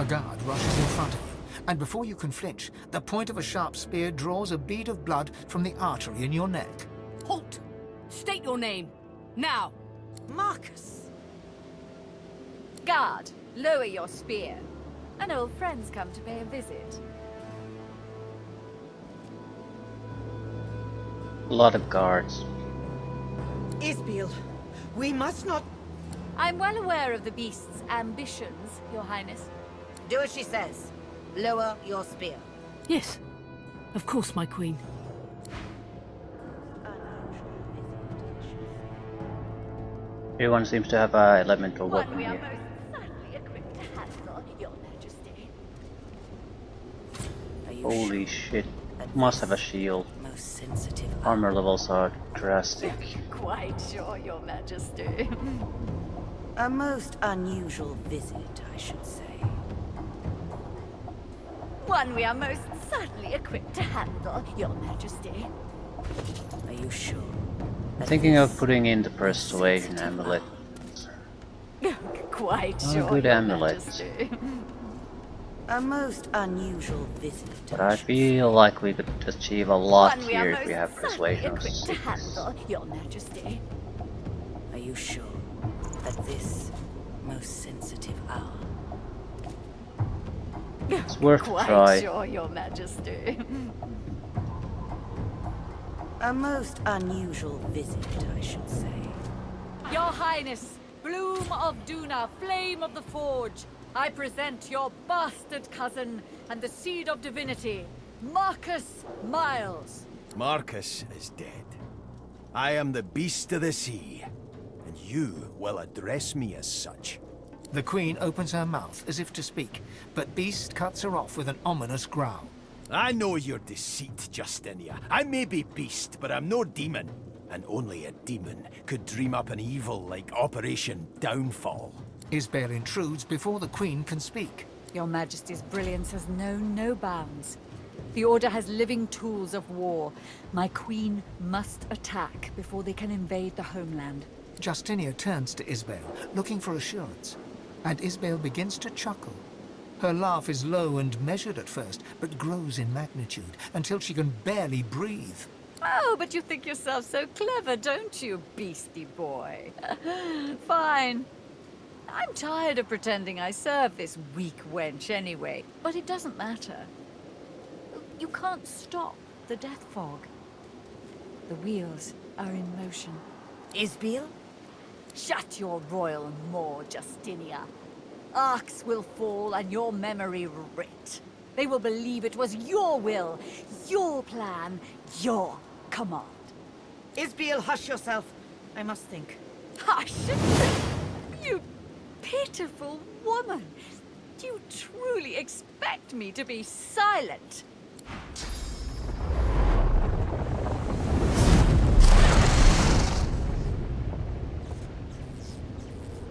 A guard rushes in front of you, and before you can flinch, the point of a sharp spear draws a bead of blood from the artery in your neck. Halt! State your name. Now! Marcus! Guard, lower your spear. An old friend's come to pay a visit. A lot of guards. Isbeil, we must not... I'm well aware of the beast's ambitions, Your Highness. Do as she says. Lower your spear. Yes. Of course, my queen. Everyone seems to have a elemental One weapon we are here. most certainly equipped to handle, Your Majesty. Are you Holy shit. Must have a shield. most sensitive Armor levels are drastic. Quite sure, Your Majesty. A most unusual visit, I should say. One we are most certainly equipped to handle, Your Majesty. Are you sure? I'm thinking of putting in the persuasion amulet. Quite Oh, sure, good Your amulet. Majesty. A most unusual visit. But I feel like we could achieve a lot One we are here if most we have certainly persuasion of equipped to 6. handle, Your Majesty. Are you sure that this most sensitive hour? It's worth a Quite try. sure, Your Majesty. A most unusual visit, I should say. Your Highness, Bloom of Duna, Flame of the Forge, I present your bastard cousin and the seed of divinity, Marcus Miles. Marcus is dead. I am the beast of the sea, and you will address me as such. The Queen opens her mouth as if to speak, but Beast cuts her off with an ominous growl. I know your deceit, Justinia. I may be beast, but I'm no demon. And only a demon could dream up an evil like Operation Downfall. Isbeil intrudes before the Queen can speak. Your Majesty's brilliance has known no bounds. The Order has living tools of war. My queen must attack before they can invade the homeland. Justinia turns to Isbeil, looking for assurance, and Isbeil begins to chuckle. Her laugh is low and measured at first, but grows in magnitude until she can barely breathe. Oh, but you think yourself so clever, don't you, beastie boy? Fine. I'm tired of pretending I serve this weak wench anyway, but it doesn't matter. You can't stop the death fog. The wheels are in motion. Isbeil? Shut your royal maw, Justinia. Arcs will fall and your memory writ. They will believe it was your will, your plan, your command. Isbeil, hush yourself. I must think. Hush! You pitiful woman! Do you truly expect me to be silent?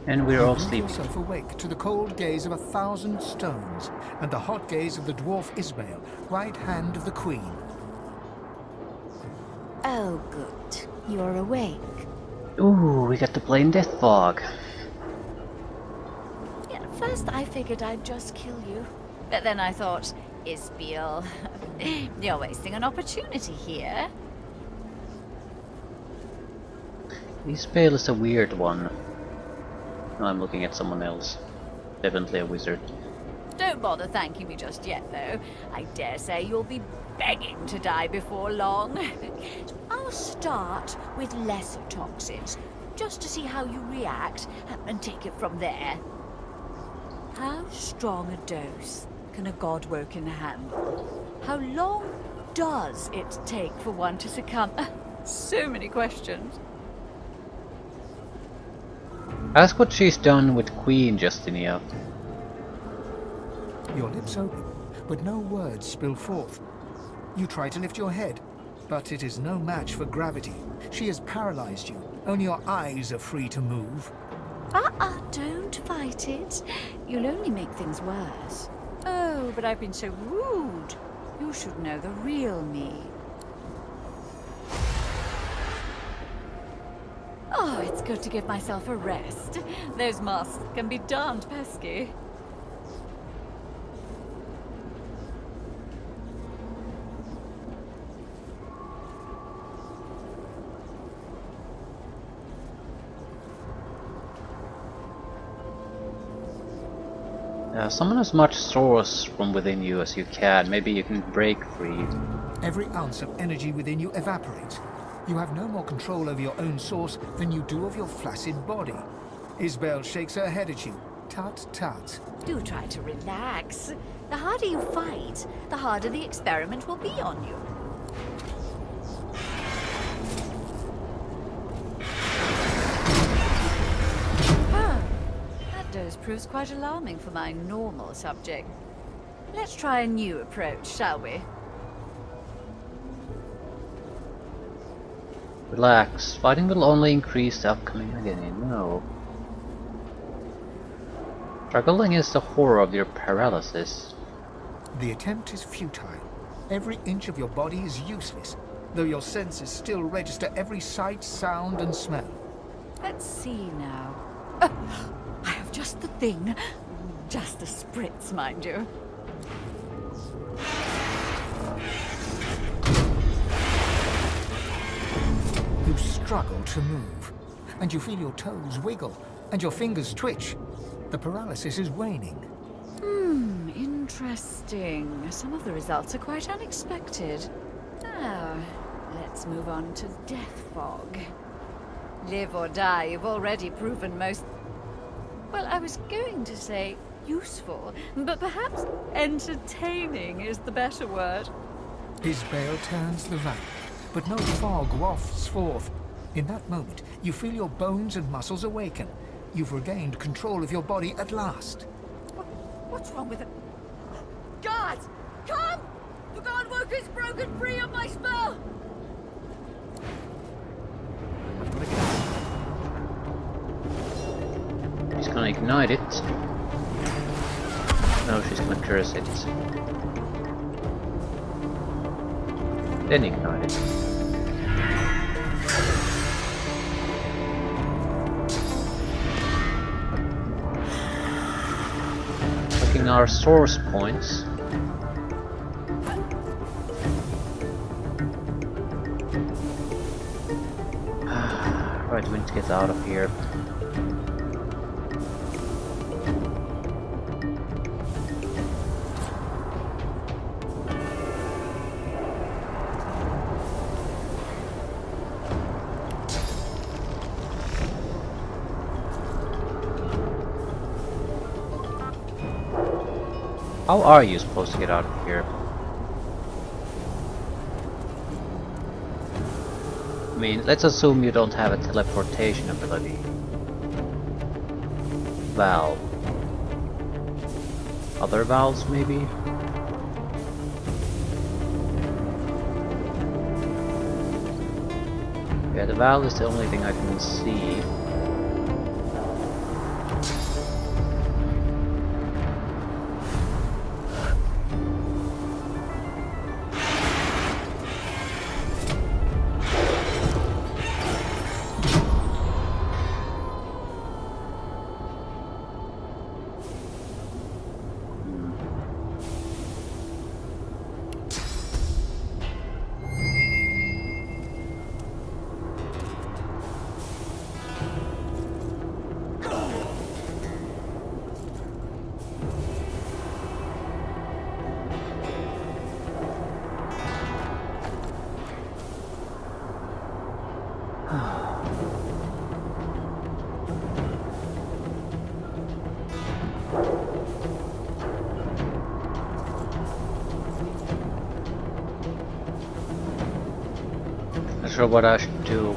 And we're all You sleeping. yourself awake to the cold gaze of 1,000 stones and the hot gaze of the dwarf Isbeil, right hand of the Queen. Oh, good. You're awake. Ooh, we got to play in Death Fog. Yeah, first I figured I'd just kill you. But then I thought, Isbeil, you're wasting an opportunity here. Isbeil is a weird one. No, I'm looking at someone else. Definitely a wizard. Don't bother thanking me just yet, though. I dare say you'll be begging to die before long. I'll start with lesser toxins, just to see how you react, and take it from there. How strong a dose can a godwoken handle? How long does it take for one to succumb? So many questions. Ask what she's done with Queen Justinia. Your lips open, but no words spill forth. You try to lift your head, but it is no match for gravity. She has paralyzed you. Only your eyes are free to move. Don't fight it. You'll only make things worse. Oh, but I've been so rude. You should know the real me. Oh, it's good to give myself a rest. Those masks can be darned pesky. Summon as much source from within you as you can. Maybe you can break free. Every ounce of energy within you evaporates. You have no more control over your own source than you do of your flaccid body. Isbeil shakes her head at you. Tut tut. Do try to relax. The harder you fight, the harder the experiment will be on you. That dose proves quite alarming for my normal subject. Let's try a new approach, shall we? Relax. Fighting will only increase the upcoming agony. No. Struggling is the horror of your paralysis. The attempt is futile. Every inch of your body is useless, though your senses still register every sight, sound, and smell. Let's see now. I have just the thing. Just a spritz, mind you. You struggle to move, and you feel your toes wiggle, and your fingers twitch. The paralysis is waning. Interesting. Some of the results are quite unexpected. Now, let's move on to death fog. Live or die, you've already proven most... Well, I was going to say useful, but perhaps entertaining is the better word. Isbeil turns the ramp, but no fog wafts forth. In that moment, you feel your bones and muscles awaken. You've regained control of your body at last. What's wrong with it? Guards! Come! The guard worker's broken free of my spell! She's gonna ignite it. No, she's gonna curse it. Then ignite it. Checking our source points. Right, we need to get out of here. How are you supposed to get out of here? I mean, let's assume you don't have a teleportation ability. Valve. Other valves, maybe? Yeah, the valve is the only thing I can see. Not sure what I should do.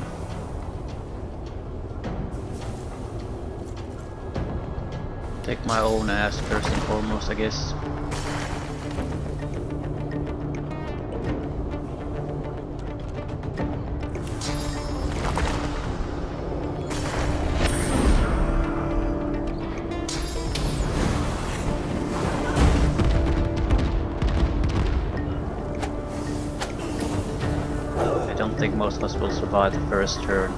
Take my own ass first and foremost, I guess. I don't think most of us will survive the first turn.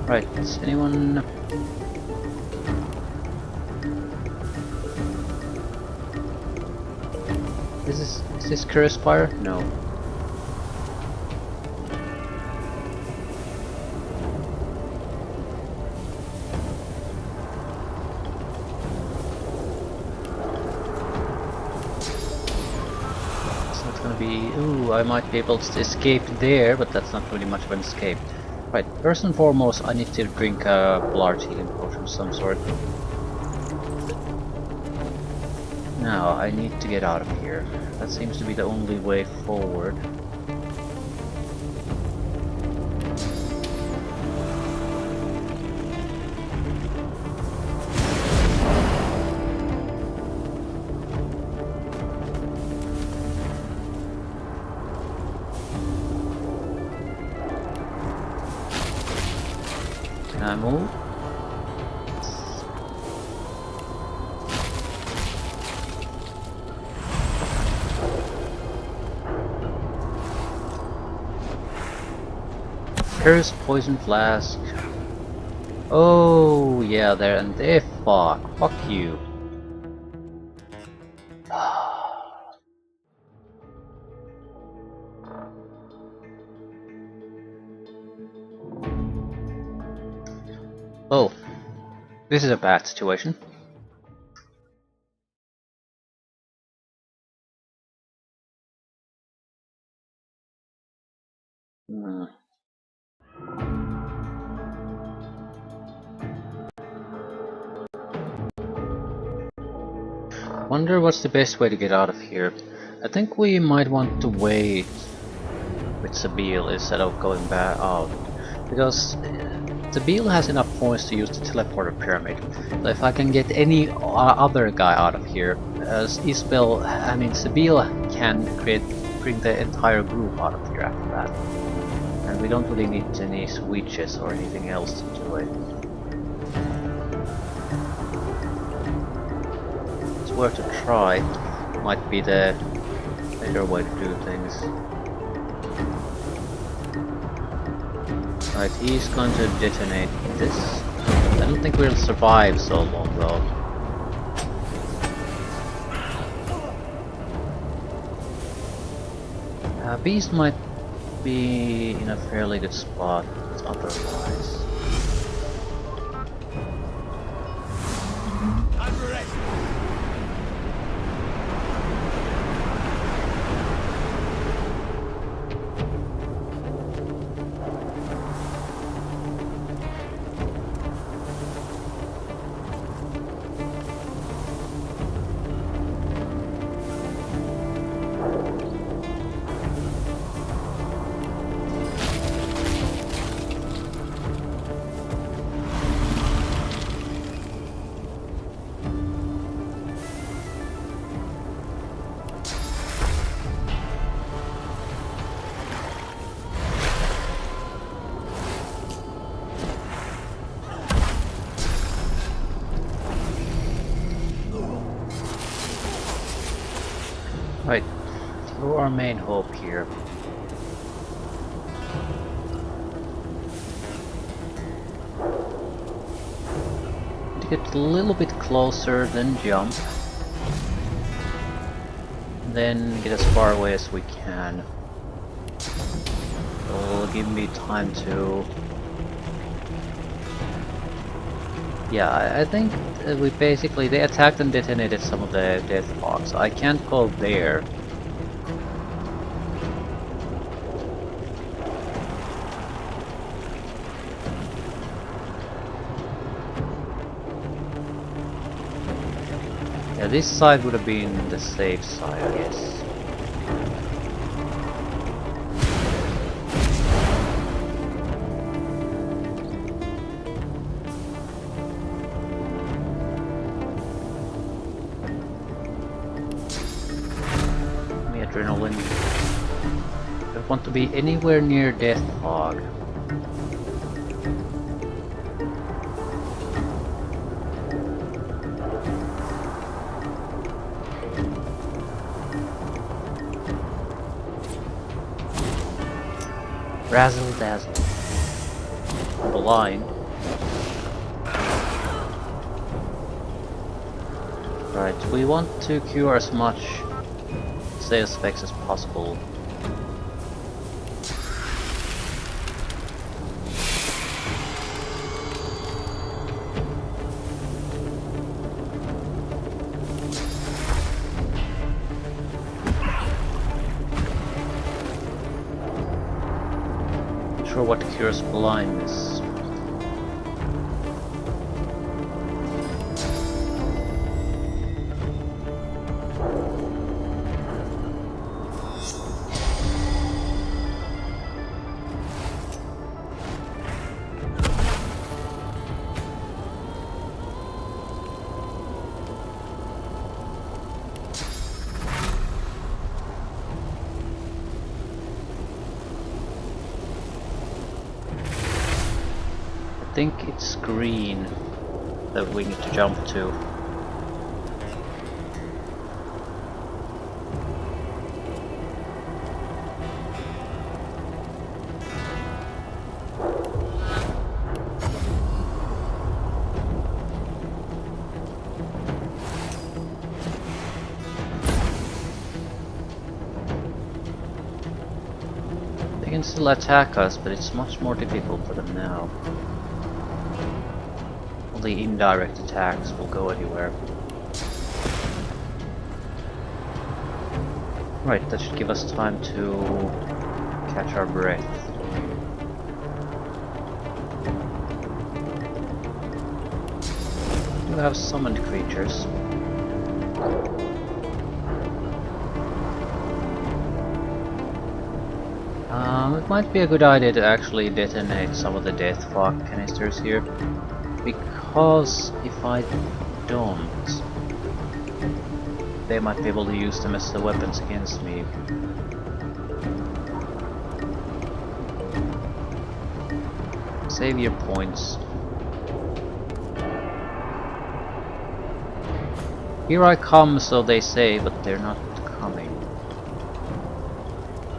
Right, anyone? Is this Curse Fire? No. be... Ooh, I might be able to escape there, but that's not really much of an escape. Right, first and foremost, I need to drink a large healing potion of some sort. Now, I need to get out of here. That seems to be the only way forward. Can I move? Curse poison flask. Oh yeah, there and there. Fuck you. Oh, this is a bad situation. Hmm. Wonder what's the best way to get out of here. I think we might want to wait with Isbeil instead of going back out, because Isbeil has enough points to use the teleporter pyramid. So if I can get any other guy out of here, as Isbeil, I mean Isbeil can bring the entire group out of here after that. And we don't really need any switches or anything else to do it. It's worth a try. Might be the better way to do things. Right, he's going to detonate this. I don't think we'll survive so long though. Beast might be in a fairly good spot otherwise. I'm ready. Right, through our main hope here. To get a little bit closer, then jump. Then get as far away as we can. It'll give me time to... Yeah, I think we basically, they attacked and detonated some of the death box. I can't go there. Yeah, this side would have been the safe side, I guess. Adrenaline. Don't want to be anywhere near Death Fog. Razzle dazzle. The line. Right, we want to cure as much save specs as possible. sure what cures blindness. I think it's green that we need to jump to. They can still attack us, but it's much more difficult for them now. Only indirect attacks will go anywhere. Right, that should give us time to catch our breath. We do have summoned creatures. It might be a good idea to actually detonate some of the death fog canisters here, because if I don't, they might be able to use them as the weapons against me. Savior points. Here I come, so they say, but they're not coming.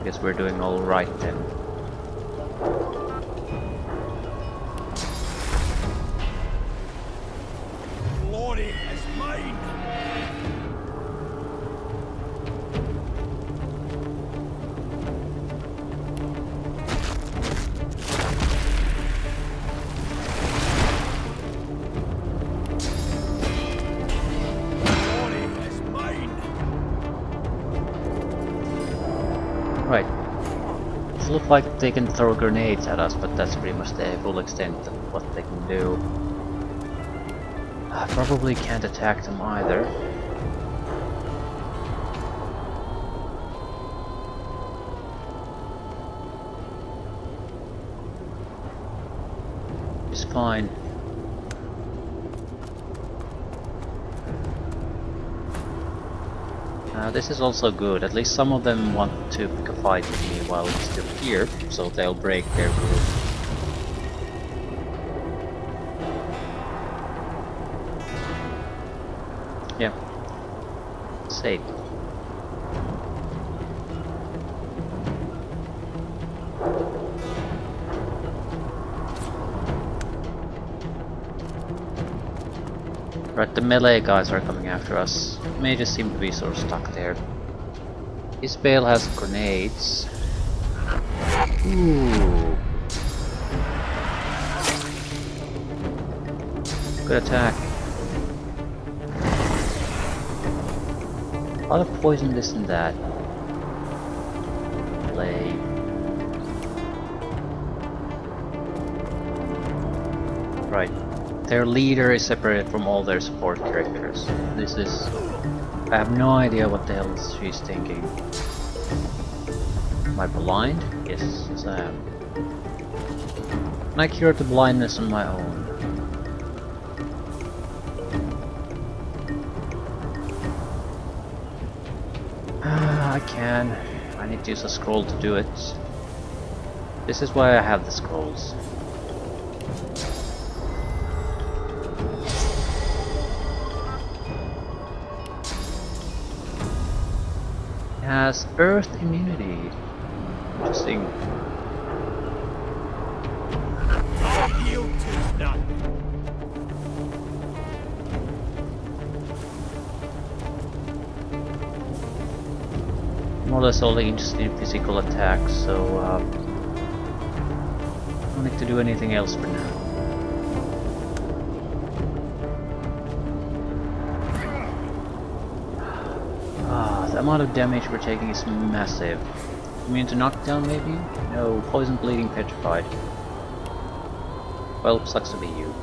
Guess we're doing all right then. Glory is mine. Glory is mine. Right. It looks like they can throw grenades at us, but that's pretty much the full extent of what they can do. I probably can't attack them either. It's fine. This is also good. At least some of them want to pick a fight with me while I'm still here, so they'll break their group. Yeah. Safe. Right, the melee guys are coming after us. May just seem to be sort of stuck there. Isbeil has grenades. Ooh. Good attack. A lot of poison, this and that. Play. Right. Their leader is separated from all their support characters. This is... I have no idea what the hell she's thinking. Am I blind? Yes, I am. Can I cure the blindness on my own? I can. I need to use a scroll to do it. This is why I have the scrolls. Has earth immunity. Interesting. I'll yield to none. More or less only interested in physical attacks, so I don't need to do anything else for now. The amount of damage we're taking is massive. Immune to knockdown, maybe? No, poison, bleeding, petrified. Well, sucks to be you.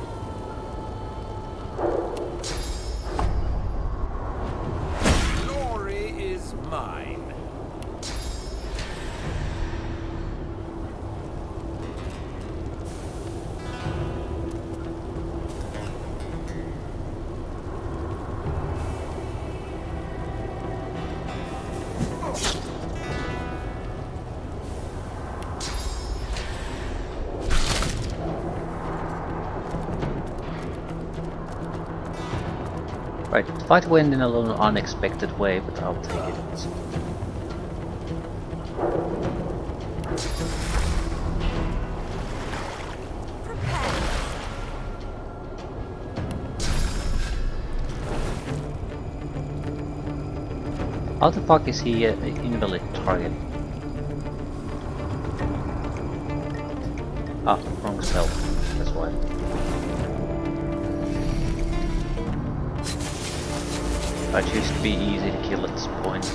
Glory is mine. Right, the fight went in a little unexpected way, but I'll take it. How the fuck is he an invalid target? Ah, wrong spell. That's why. I choose to be easy to kill at this point.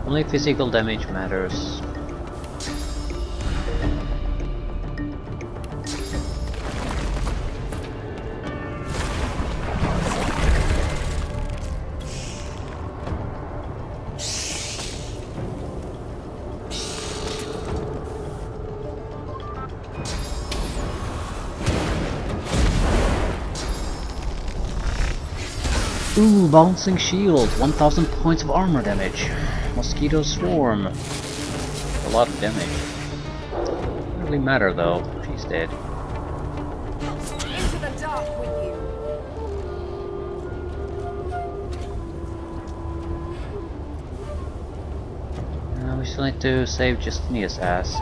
Only physical damage matters. Ooh, bouncing shield, 1000 points of armor damage. Mosquito swarm, a lot of damage. Doesn't really matter though, she's dead. Into the dark with you. We still need to save Justinia's ass.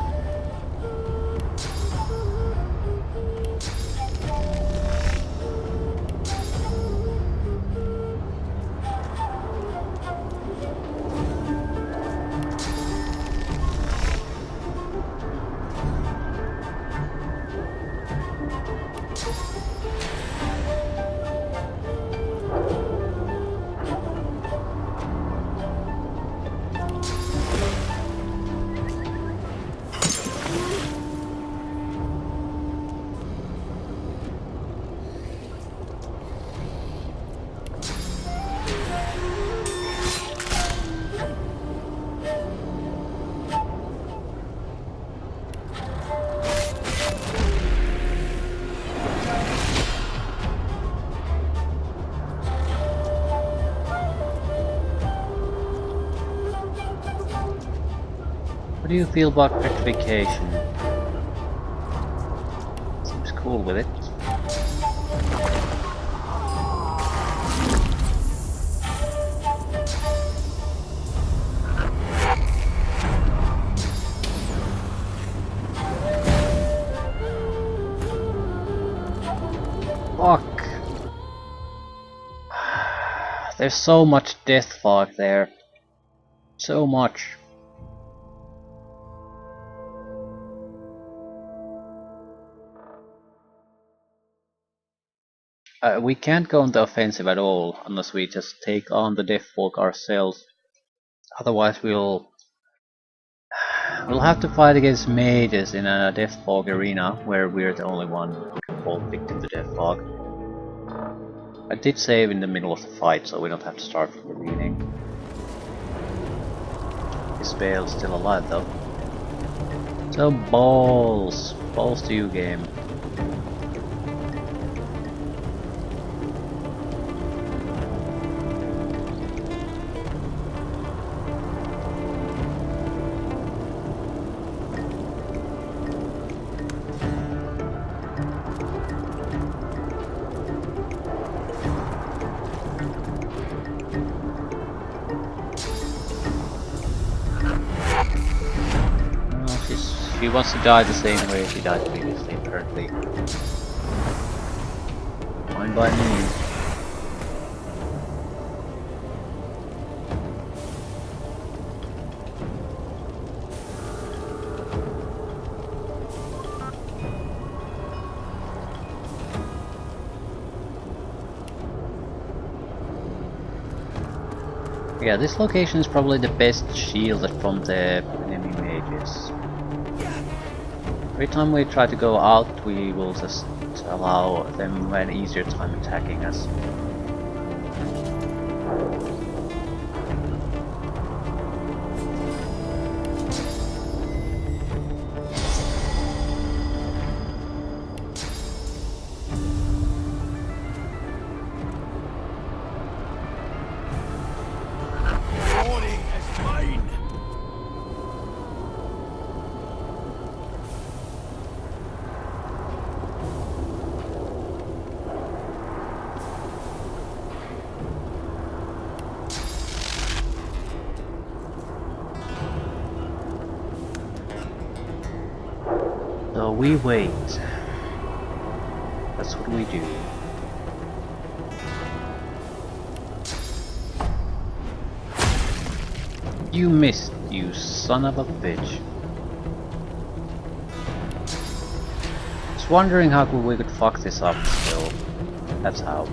What do you feel about petrification? Seems cool with it. Fuck! There's so much death fog there. So much. We can't go on the offensive at all unless we just take on the Death Folk ourselves. Otherwise we'll have to fight against mages in a Death Fog arena where we're the only one who can fall victim to Death Fog. I did save in the middle of the fight, so we don't have to start from the beginning. Isbeil's still alive though. So balls! Balls to you, game. She wants to die the same way she died previously, apparently. Fine by me. Yeah, this location is probably the best shielded from the enemy mages. Every time we try to go out, we will just allow them an easier time attacking us. Glory is mine! So we wait. That's what we do. You missed, you son of a bitch. Just wondering how we could fuck this up still. That's how.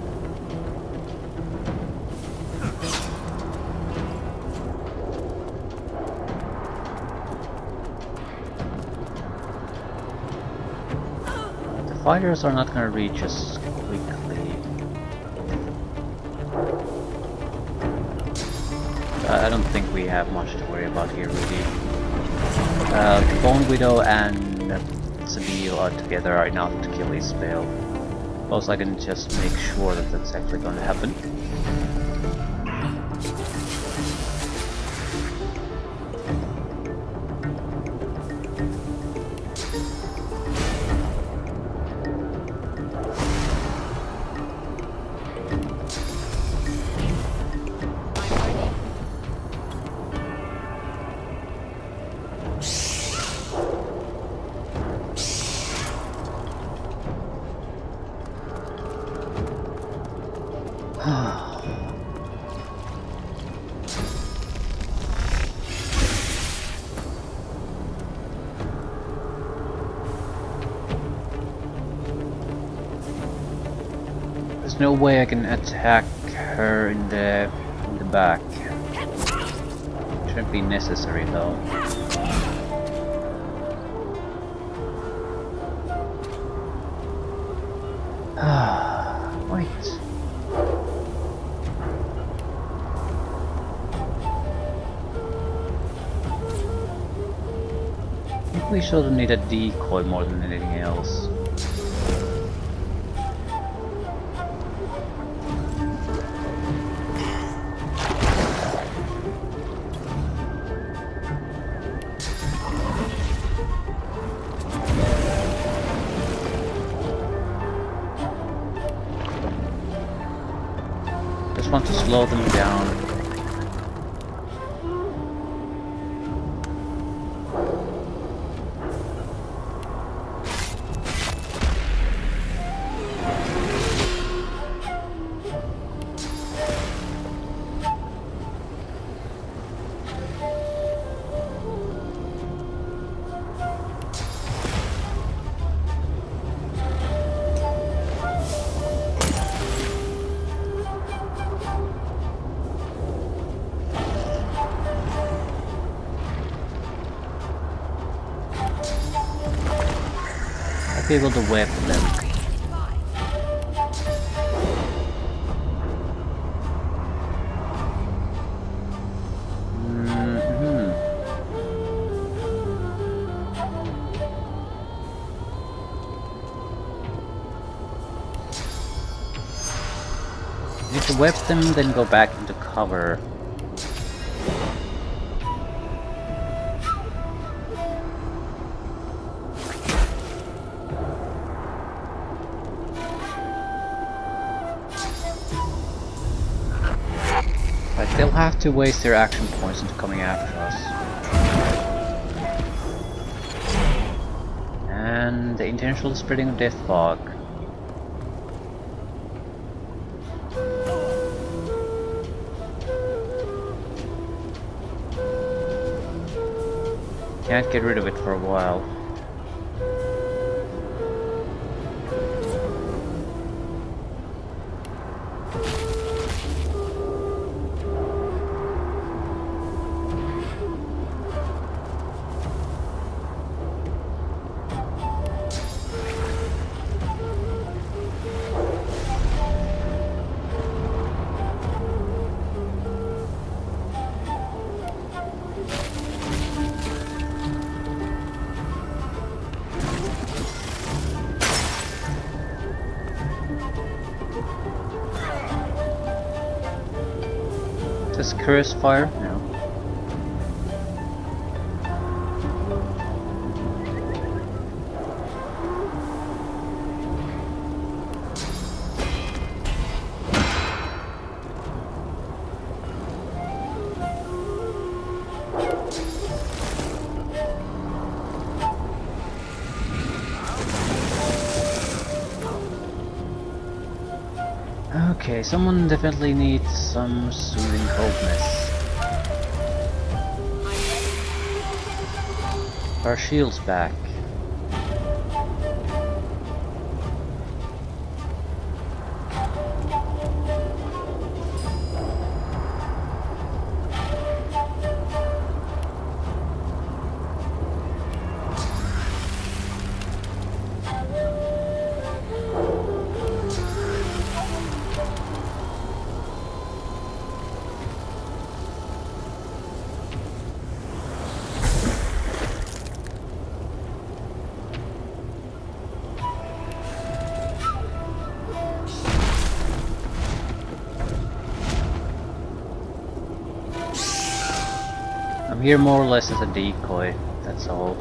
The fighters are not gonna reach us quickly. I don't think we have much to worry about here, really. The Bone Widow and Isbeil are together enough to kill Isbeil. Also, I can just make sure that that's actually going to happen. There's no way I can attack her in the back. Shouldn't be necessary though. Wait. I think we should need a decoy more than anything else. Just want to slow them down. I'll be able to whip them. Need to whip them, then go back into cover. But they'll have to waste their action points into coming after us. And the intentional spreading of death fog. Can't get rid of it for a while. This curse fire? No. Okay, someone definitely needs some soothing coldness. Our shield's back. I'm here more or less as a decoy, that's all.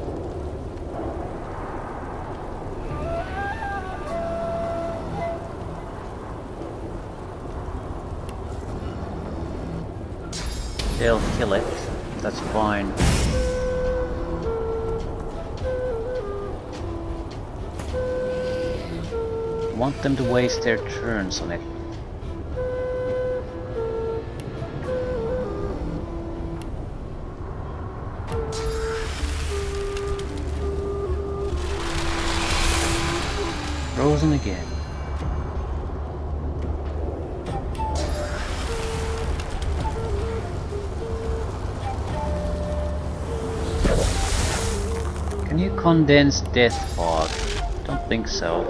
They'll kill it, that's fine. I want them to waste their turns on it. Frozen again. Can you condense death fog? Don't think so.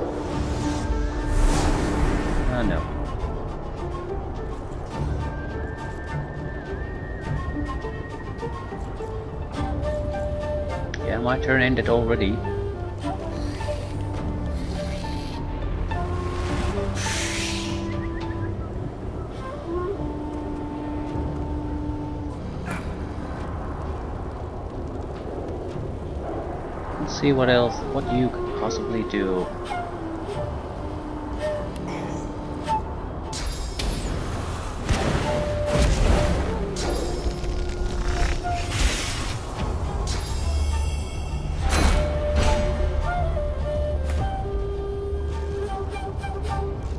Oh no. Yeah, my turn ended already. Let's see what else, what you could possibly do.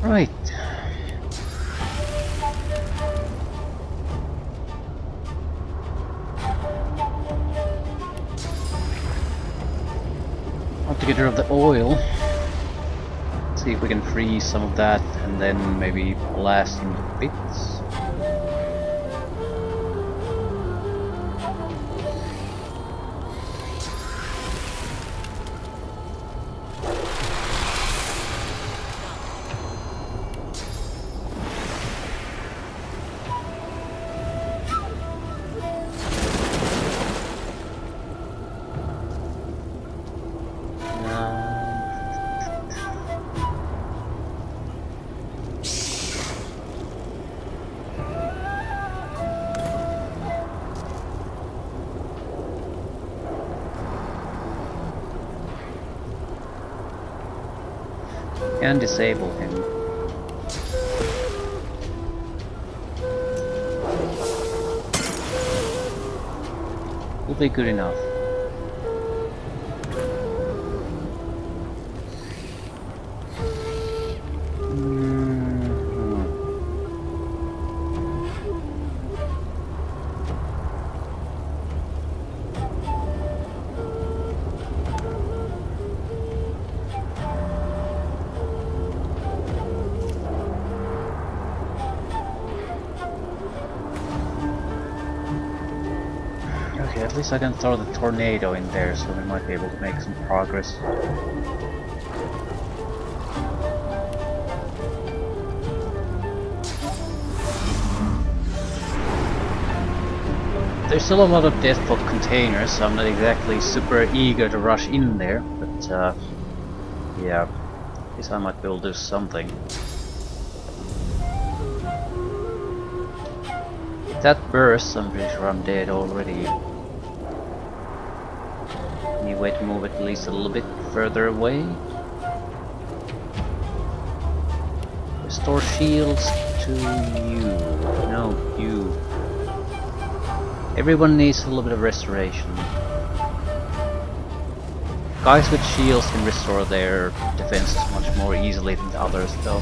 Right. Want to get rid of the oil. See if we can freeze some of that and then maybe blast into bits. Can disable him. Will be good enough. Okay, at least I can throw the tornado in there, so we might be able to make some progress. There's still a lot of death pod containers, so I'm not exactly super eager to rush in there, but yeah, at least I might be able to do something. that bursts, I'm pretty sure I'm dead already. Any way to move it at least a little bit further away? Restore shields to you. No, you. Everyone needs a little bit of restoration. Guys with shields can restore their defenses much more easily than the others though.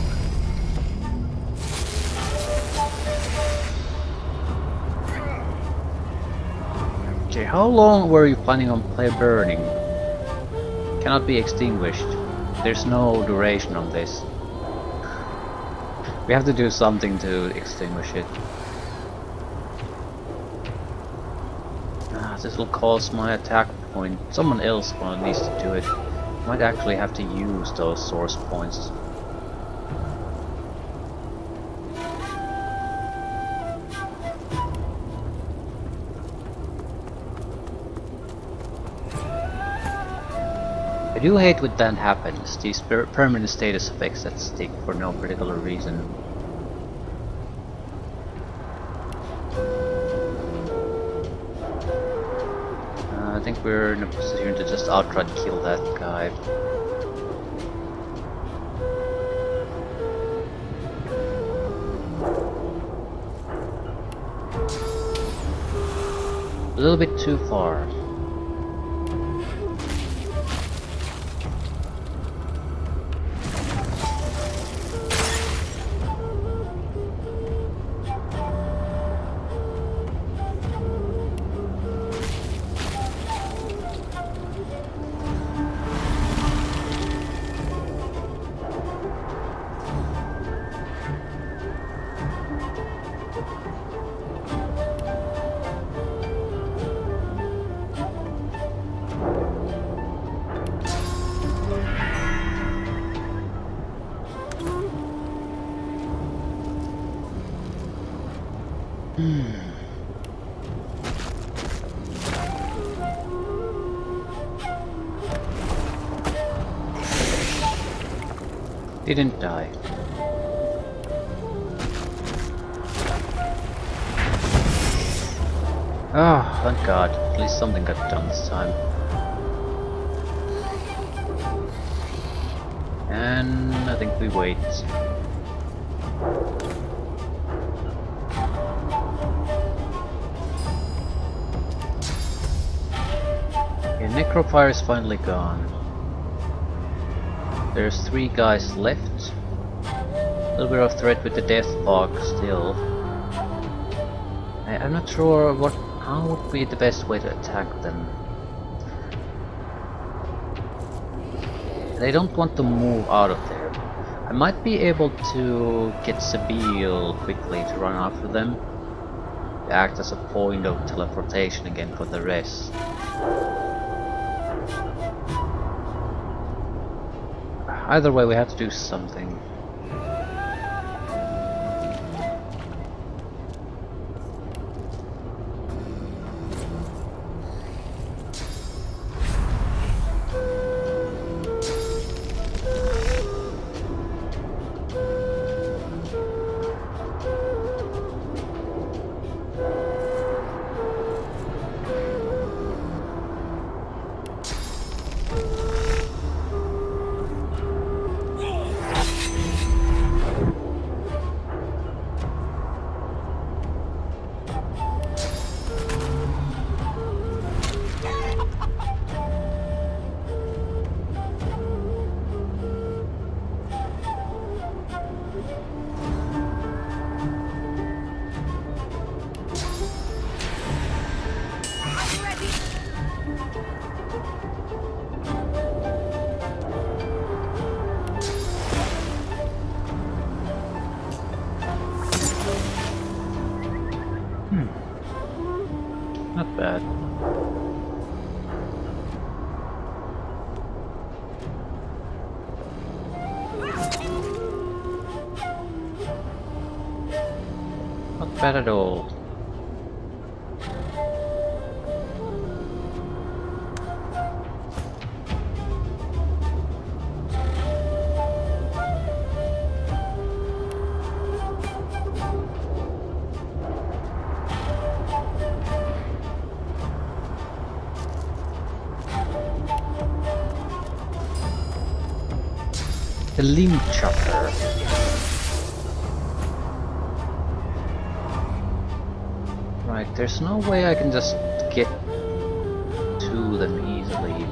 Okay, how long were you planning on burning? Cannot be extinguished. There's no duration on this. We have to do something to extinguish it. This will cause my attack point. Someone else needs to do it. Might actually have to use those source points. I do hate when that happens, these permanent status effects that stick for no particular reason. I think we're in a position to just outright kill that guy. A little bit too far. Didn't die. Oh, thank God. At least something got done this time. And I think we wait. Okay, Necrofire is finally gone. There's 3 guys left. A little bit of threat with the death fog still. I'm not sure how would be the best way to attack them. They don't want to move out of there. I might be able to get Isbeil quickly to run after them. To act as a point of teleportation again for the rest. Either way, we have to do something. Not bad. Not bad at all. The limb chopper. Right, there's no way I can just get to them easily.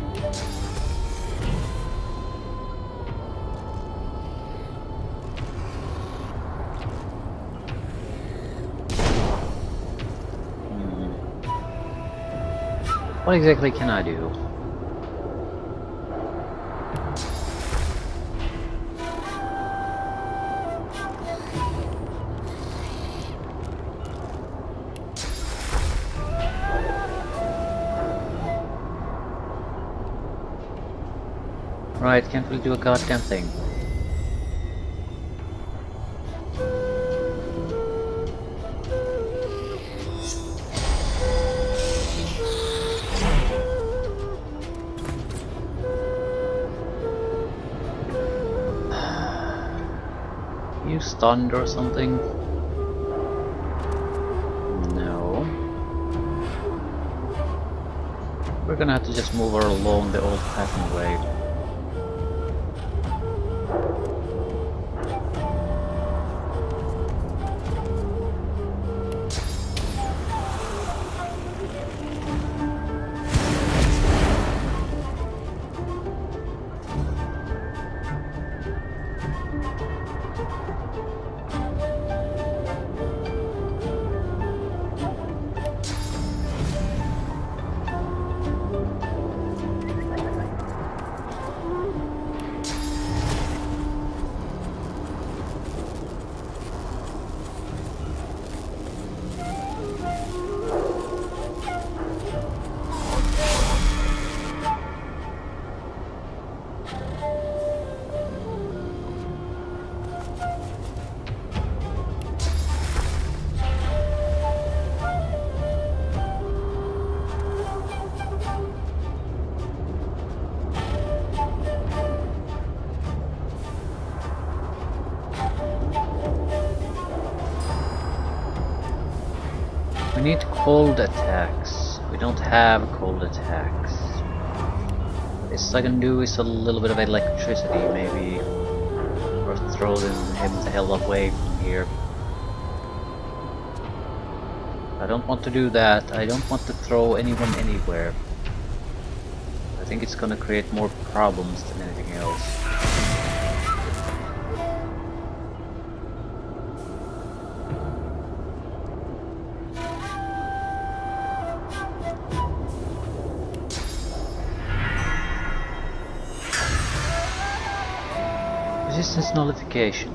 What exactly can I do? Right, can't really do a goddamn thing. You stunned or something? No. We're gonna have to just move her along the old-fashioned way. We need cold attacks. We don't have cold attacks. Best I can do is a little bit of electricity, maybe. Or throw him the hell away from here. I don't want to do that. I don't want to throw anyone anywhere. I think it's gonna create more problems than anything else. Resistance nullification.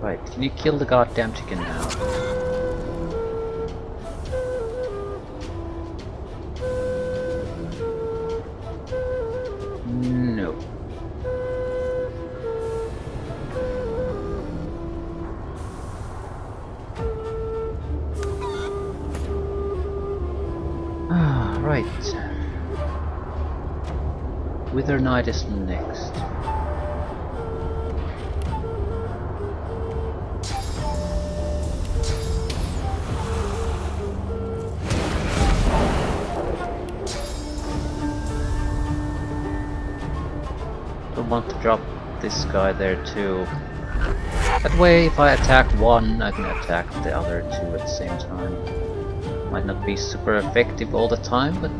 Right, can you kill the goddamn chicken now? No. Ah, right. Wither Knight is next. Don't want to drop this guy there too. That way, if I attack one, I can attack the other two at the same time. Might not be super effective all the time, but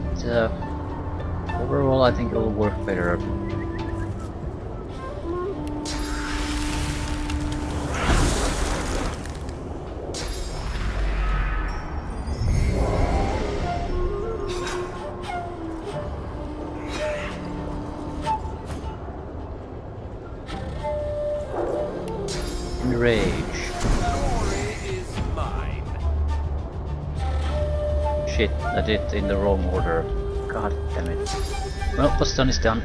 overall I think it will work better. Enrage. Shit, I did it in the wrong order. God damn it. Well, what's done is done.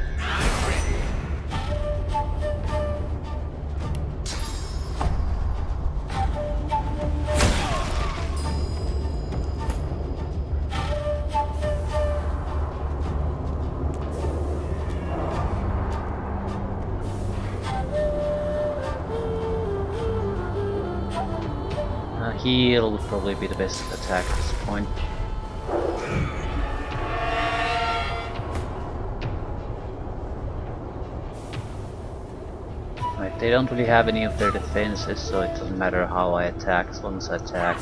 Heal would probably be the best attack at this point. They don't really have any of their defenses, so it doesn't matter how I attack as long as I attack.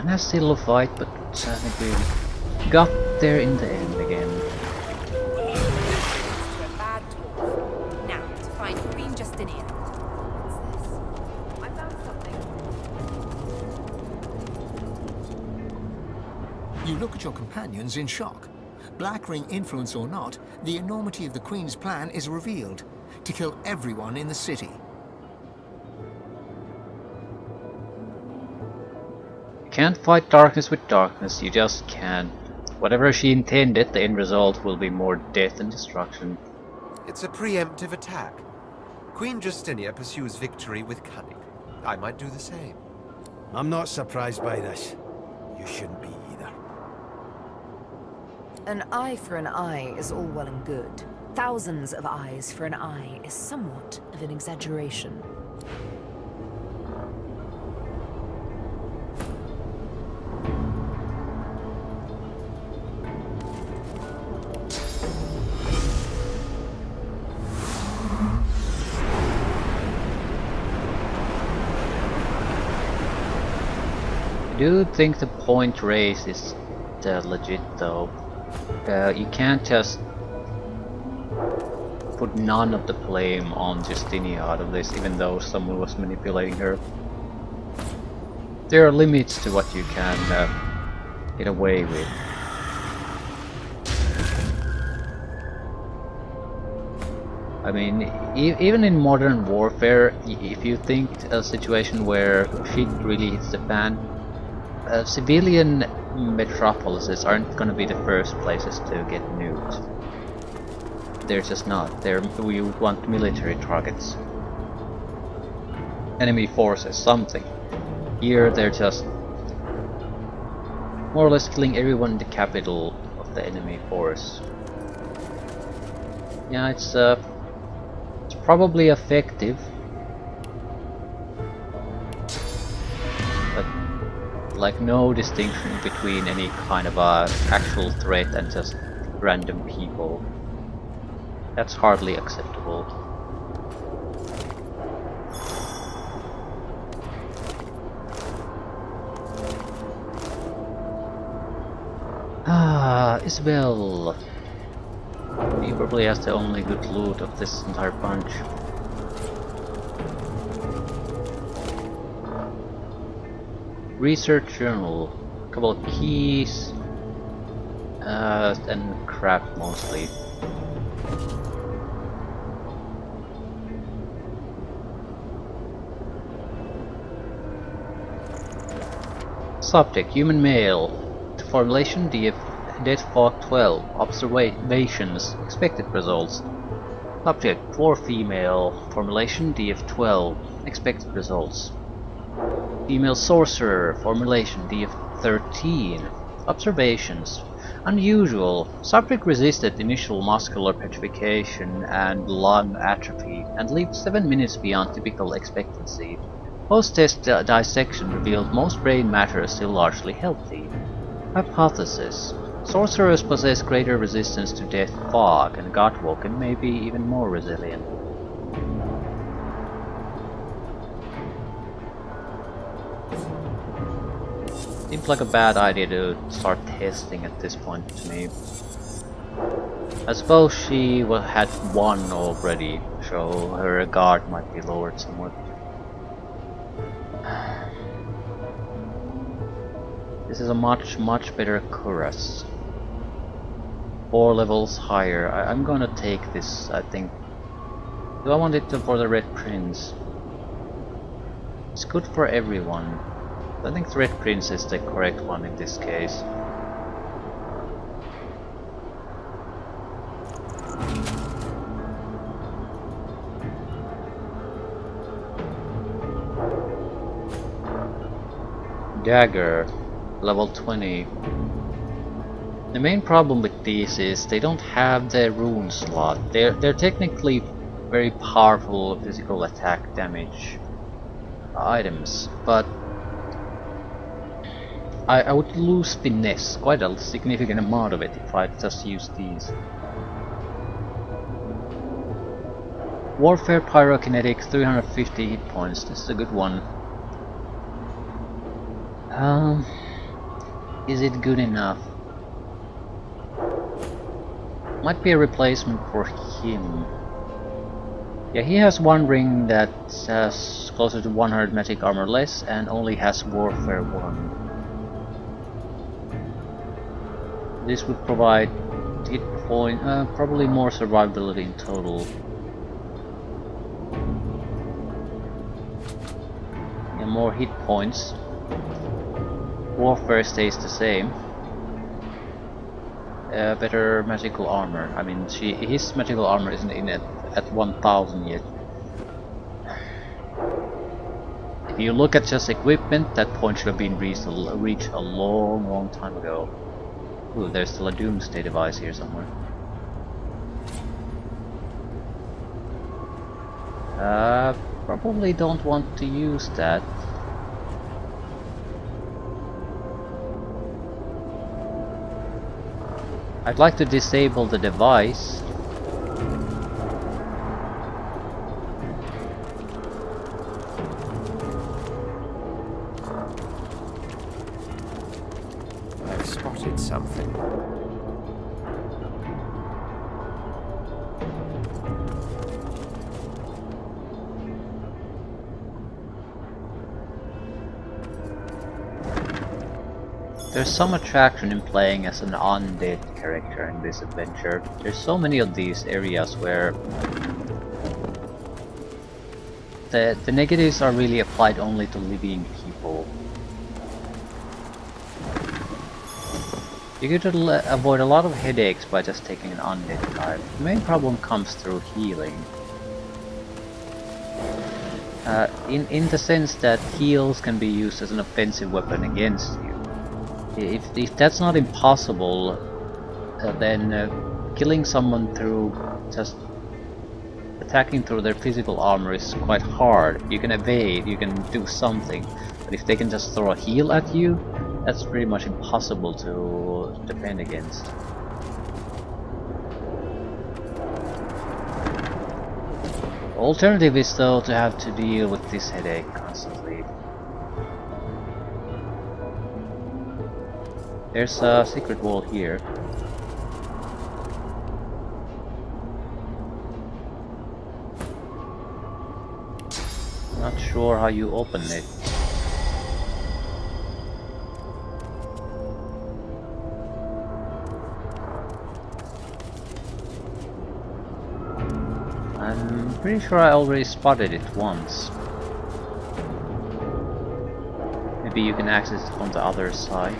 Nasty little fight, but I think we got there in the end again. To a bad dwarf. Now, to find Queen Justinia. What's this? I found something. You look at your companions in shock. Black Ring influence or not, the enormity of the Queen's plan is revealed. To kill everyone in the city. Can't fight darkness with darkness, you just can't. Whatever she intended, the end result will be more death and destruction. It's a preemptive attack. Queen Justinia pursues victory with cunning. I might do the same. I'm not surprised by this. You shouldn't be either. An eye for an eye is all well and good. Thousands of eyes for an eye is somewhat of an exaggeration. I do think the point race is legit though. You can't just put none of the blame on Justinia out of this, even though someone was manipulating her. There are limits to what you can get away with. I mean, even in modern warfare, if you think a situation where shit really hits the fan, civilian metropolises aren't gonna be the first places to get nuked. They're just not. We want military targets. Enemy forces, something. Here they're just more or less killing everyone in the capital of the enemy force. Yeah, it's probably effective, but like no distinction between any kind of actual threat and just random people. That's hardly acceptable. Isbeil. He probably has the only good loot of this entire bunch. Research journal, a couple of keys, and crap mostly. Subject: human male. Formulation: Death Fog 12. Observations: expected results. Subject: dwarf female. Formulation: DF12. Expected results. Female sorcerer. Formulation: DF13. Observations: unusual. Subject resisted initial muscular petrification and lung atrophy and lived 7 minutes beyond typical expectancy. Post-test dissection revealed most brain matter is still largely healthy. Hypothesis: sorcerers possess greater resistance to death fog, and Godwoken may be even more resilient. Seems like a bad idea to start testing at this point to me. I suppose she had one already, so her guard might be lowered somewhat. This is a much better cuirass. 4 levels higher. I'm gonna take this, I think. Do I want it for the Red Prince? It's good for everyone. I think the Red Prince is the correct one in this case. Dagger, level 20. The main problem with these is they don't have the rune slot. They're technically very powerful physical attack damage items, but I would lose finesse, quite a significant amount of it, if I just use these. Warfare Pyrokinetic, 350 hit points, this is a good one. Is it good enough? Might be a replacement for him. Yeah, he has one ring that has closer to 100 magic armor less and only has Warfare 1. This would provide hit point, probably more survivability in total. Yeah, more hit points. Warfare stays the same. Better magical armor. I mean, his magical armor isn't in at 1000 yet. If you look at just equipment, that point should have been reached a long time ago. Ooh, there's still a doomsday device here somewhere. Probably don't want to use that. I'd like to disable the device. I've spotted something. There's some attraction in playing as an undead character in this adventure. There's so many of these areas where the negatives are really applied only to living people. You could avoid a lot of headaches by just taking an undead type. The main problem comes through healing. In the sense that heals can be used as an offensive weapon against you. If that's not impossible, then killing someone through just attacking through their physical armor is quite hard. You can evade, you can do something, but if they can just throw a heal at you, that's pretty much impossible to defend against. Alternative is though to have to deal with this headache constantly. There's a secret wall here. Not sure how you open it. I'm pretty sure I already spotted it once. Maybe you can access it from the other side.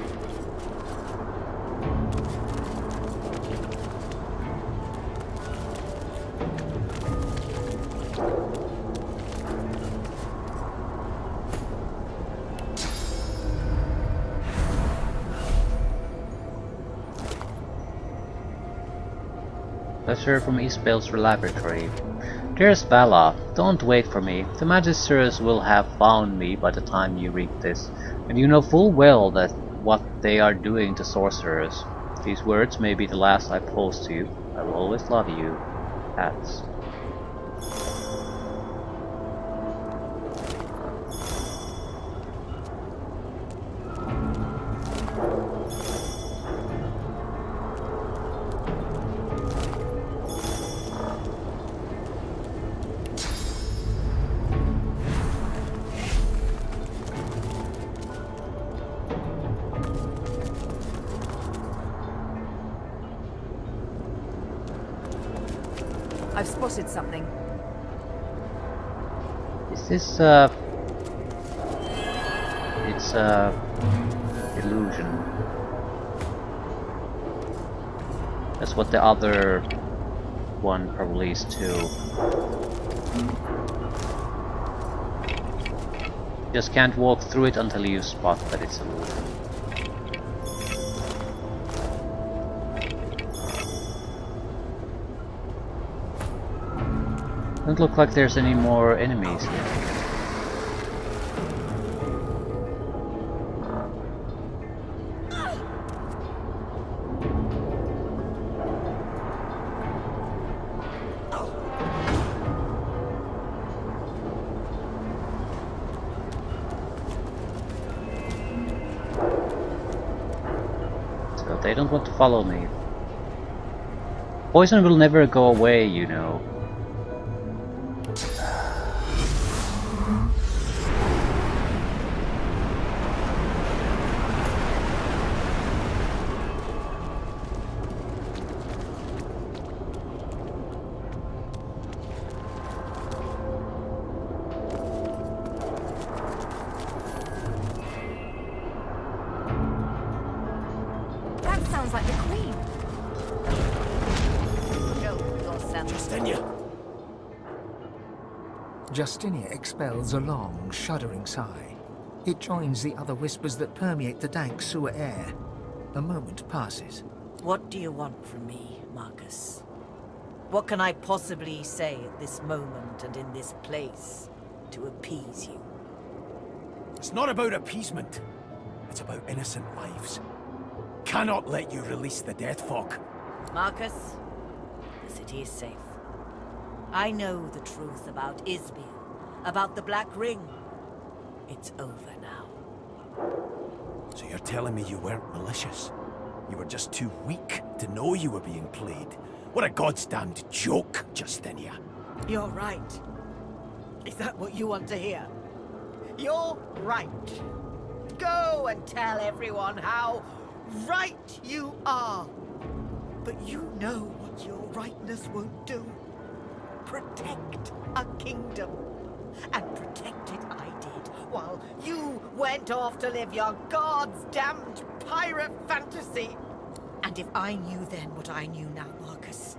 Letter from Isbeil's laboratory. Dearest Vala, don't wait for me. The Magisters will have found me by the time you read this, and you know full well that what they are doing to sorcerers. These words may be the last I post to you. I will always love you. Hats. I've spotted something. Is this it's illusion. That's what the other one probably is too. Just can't walk through it until you spot that it's illusion. Doesn't look like there's any more enemies here. So they don't want to follow me. Poison will never go away, you know. That sounds like the Queen. Justinia. Justinia expels a long, shuddering sigh. It joins the other whispers that permeate the dank sewer air. A moment passes. What do you want from me, Marcus? What can I possibly say at this moment and in this place to appease you? It's not about appeasement. It's about innocent lives. Cannot let you release the Deathfolk. Marcus, the city is safe. I know the truth about Isbeil, about the Black Ring. It's over now. So you're telling me you weren't malicious? You were just too weak to know you were being played? What a goddamned joke, Justinia. You're right. Is that what you want to hear? You're right. Go and tell everyone how right you are. But you know what your rightness won't do. Protect a kingdom. And protect it I did, while you went off to live your God's damned pirate fantasy. And if I knew then what I knew now, Marcus,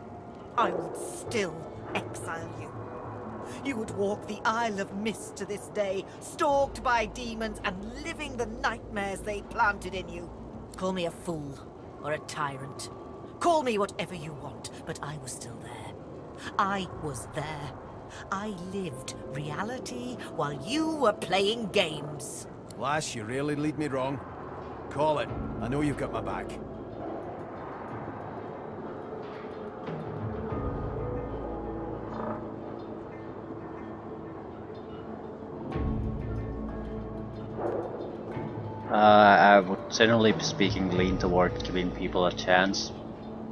I would still exile you. You would walk the Isle of Mist to this day, stalked by demons and living the nightmares they planted in you. Call me a fool or a tyrant. Call me whatever you want, but I was still there. I was there. I lived reality while you were playing games. Lass, you really lead me wrong. Call it. I know you've got my back. I would generally speaking lean toward giving people a chance to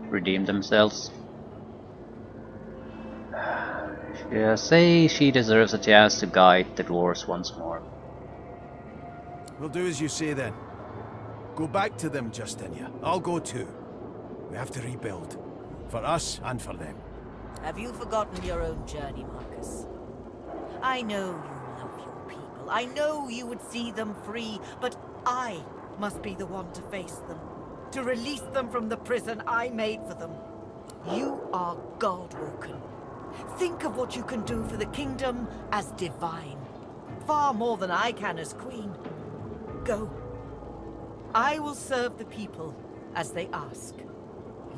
redeem themselves. Yeah, say she deserves a chance to guide the dwarves once more. We'll do as you say then. Go back to them, Justinia. I'll go too. We have to rebuild. For us and for them. Have you forgotten your own journey, Marcus? I know you love your people. I know you would see them free, but I must be the one to face them. To release them from the prison I made for them. You are God-woken. Think of what you can do for the kingdom as divine. Far more than I can as queen. Go. I will serve the people as they ask.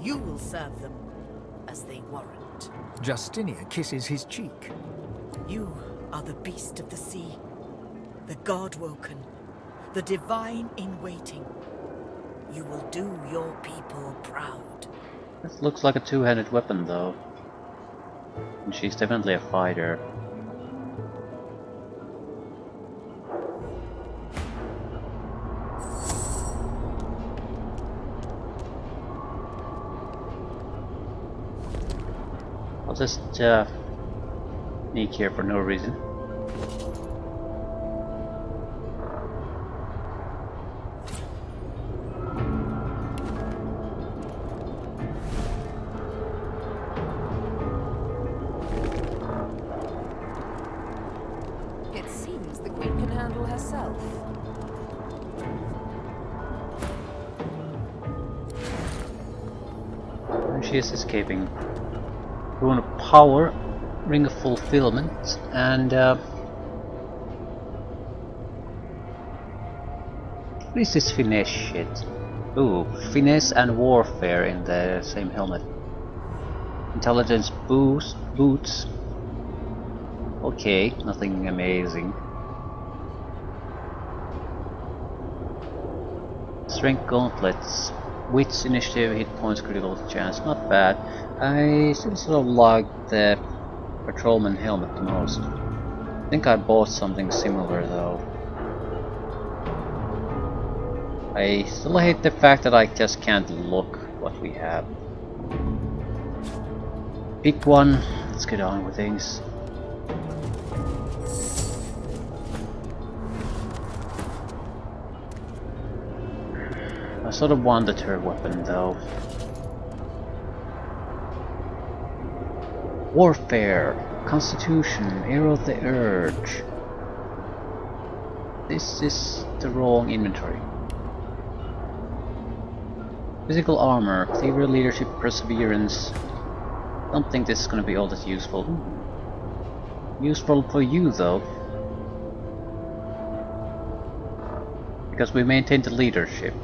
You will serve them as they warrant. Justinia kisses his cheek. You are the beast of the sea. The God-woken. The divine in waiting. You will do your people proud. This looks like a two-handed weapon though. And she's definitely a fighter. I'll just sneak here for no reason. It seems the Queen can handle herself. And she is escaping. Rune of Power, Ring of Fulfillment, and what is this finesse shit? Ooh, finesse and warfare in the same helmet. Intelligence boots, Okay, nothing amazing. Strength gauntlets. Wits, initiative, hit points, critical chance. Not bad. I still sort of like the patrolman helmet the most. I think I bought something similar though. I still hate the fact that I just can't look what we have. Pick one, let's get on with things. I sort of want the third weapon though. Warfare, Constitution, Arrow of the Urge. This is the wrong inventory. Physical armor, thievery, leadership, perseverance. Don't think this is gonna be all that useful. Useful for you though. Because we maintain the leadership.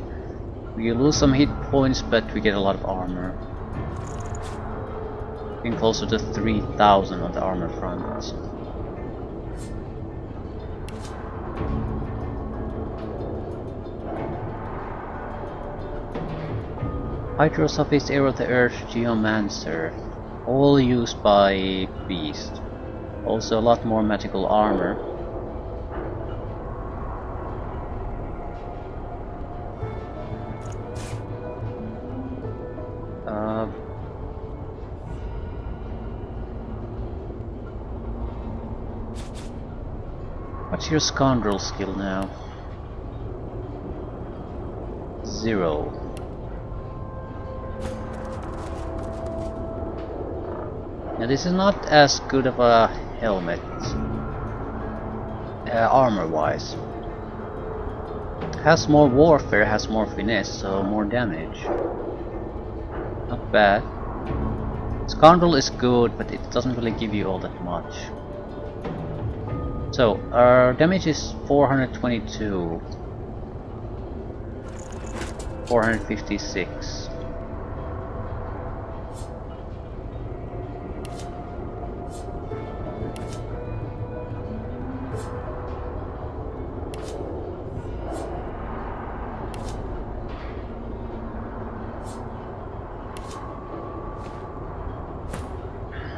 We lose some hit points, but we get a lot of armor. Getting closer to 3,000 on the armor front. Hydrosophist, Arrow of the Earth, Geomancer. All used by Beast. Also a lot more magical armor. What's your scoundrel skill now? 0. Now this is not as good of a helmet, armor-wise. Has more warfare, has more finesse, so more damage. Not bad. Scoundrel is good, but it doesn't really give you all that much. So, our damage is 422. 456.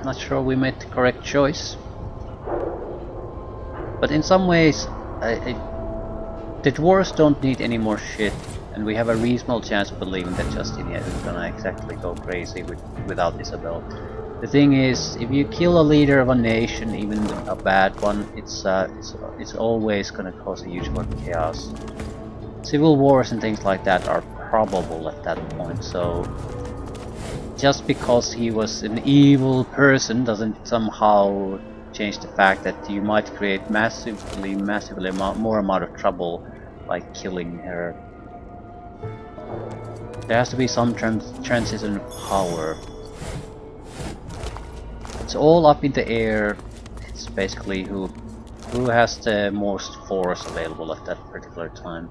Not sure we made the correct choice. But in some ways, the dwarves don't need any more shit, and we have a reasonable chance of believing that Justinia isn't gonna exactly go crazy without Isabel. The thing is, if you kill a leader of a nation, even a bad one, it's always gonna cause a huge amount of chaos. Civil wars and things like that are probable at that point, so just because he was an evil person doesn't somehow change the fact that you might create massively more amount of trouble by killing her. There has to be some transition of power. It's all up in the air. It's basically who has the most force available at that particular time.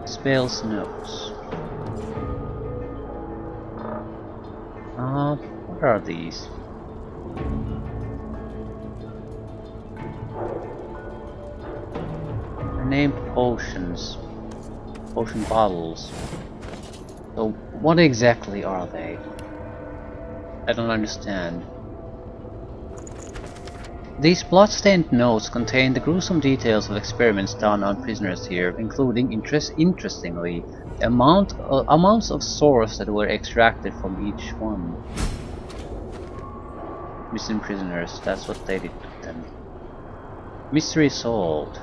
Isbeil's notes. What are these? They're named potions. Potion bottles. So what exactly are they? I don't understand. These blood-stained notes contain the gruesome details of experiments done on prisoners here, including, interestingly, amounts of sores that were extracted from each one. Missing prisoners, that's what they did to them. Mystery solved.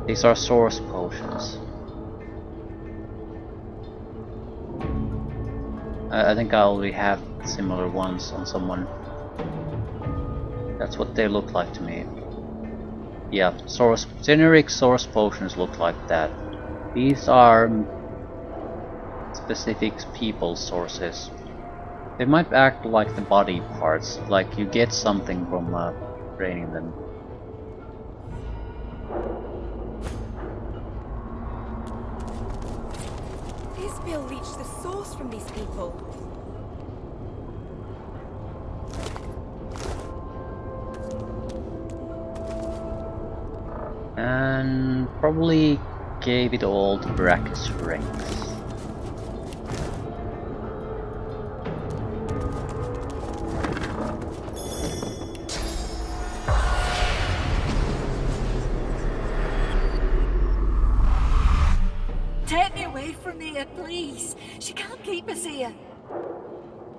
These are source potions. I think I already have similar ones on someone. That's what they look like to me. Yeah, generic source potions look like that. These are specific people sources. They might act like the body parts, like you get something from draining them. Isbeil reached the source from these people. And probably gave it all to Brackus Rex. Take me away from here, please. She can't keep us here.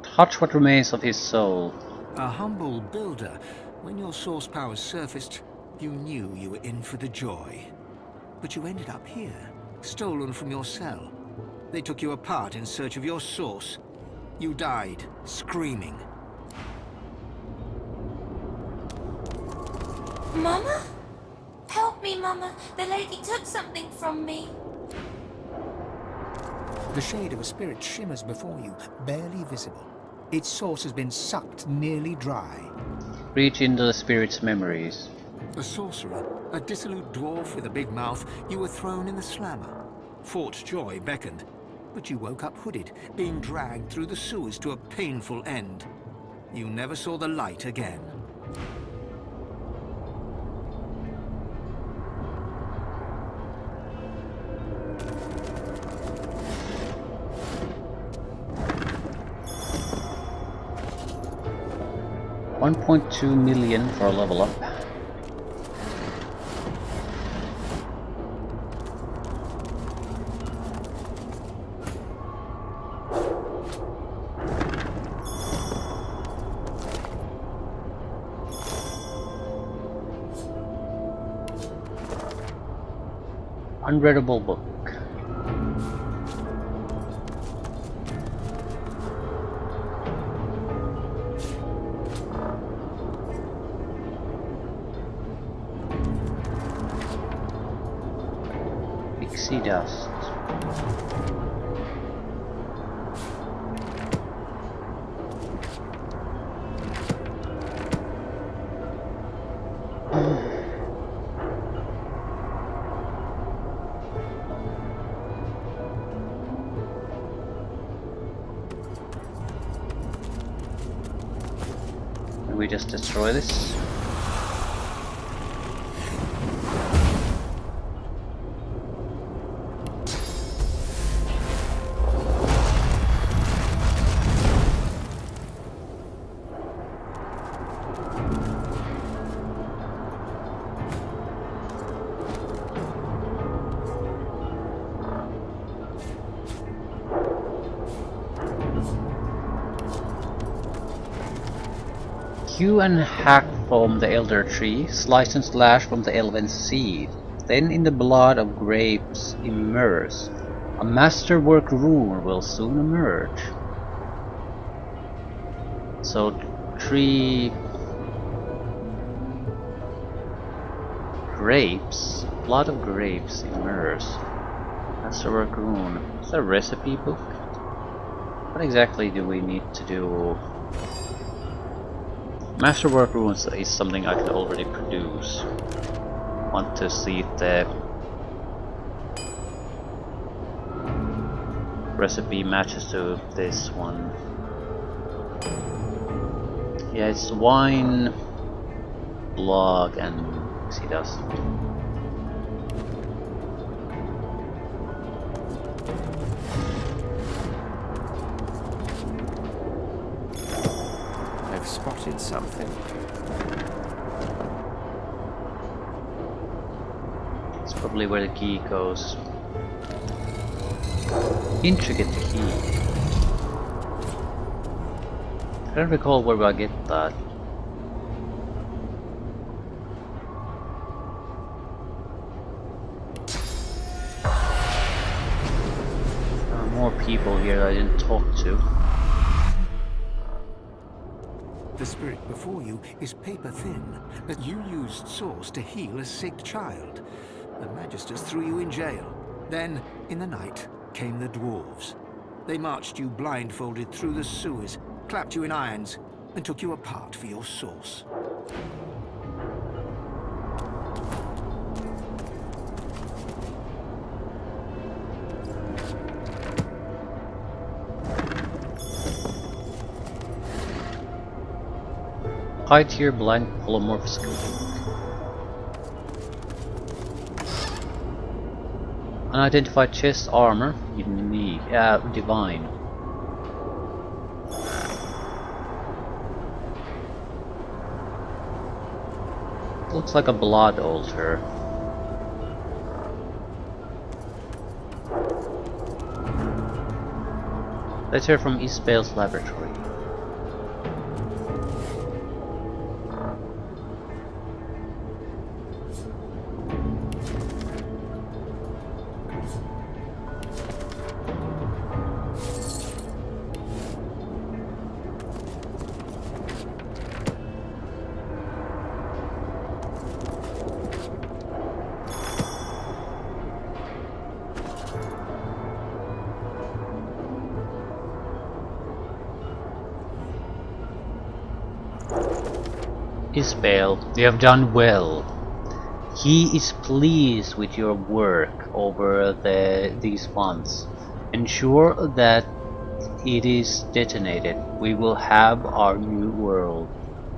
Touch what remains of his soul. A humble builder, when your source powers surfaced, you knew you were in for the joy. But you ended up here, stolen from your cell. They took you apart in search of your source. You died, screaming. Mama? Help me, Mama. The lady took something from me. The shade of a spirit shimmers before you, barely visible. Its source has been sucked nearly dry. Reach into the spirit's memories. A sorcerer, a dissolute dwarf with a big mouth, you were thrown in the slammer. Fort Joy beckoned, but you woke up hooded, being dragged through the sewers to a painful end. You never saw the light again. $1.2 million for a level up. Unreadable book. Pixie dust. Can we just destroy this? Hew and hack from the elder tree, slice and slash from the elven seed, then in the blood of grapes immerse. A masterwork rune will soon emerge. So, tree grapes, blood of grapes immerse. Masterwork rune. Is that a recipe book? What exactly do we need to do? Masterwork runes is something I can already produce. Want to see if the recipe matches to this one. Yeah, it's wine, log, and pixie dust. I've spotted something. It's probably where the key goes. Intricate key. I don't recall where I get that. More people here that I didn't talk to. The spirit before you is paper thin, but you used sauce to heal a sick child. The magisters threw you in jail. Then, in the night, came the dwarves. They marched you blindfolded through the sewers, clapped you in irons, and took you apart for your sauce. High tier blank polymorph skill. Unidentified chest armor, divine. Looks like a blood altar. Let's hear from Isbeil's laboratory. Isbeil, you have done well. He is pleased with your work over these months. Ensure that it is detonated. We will have our new world.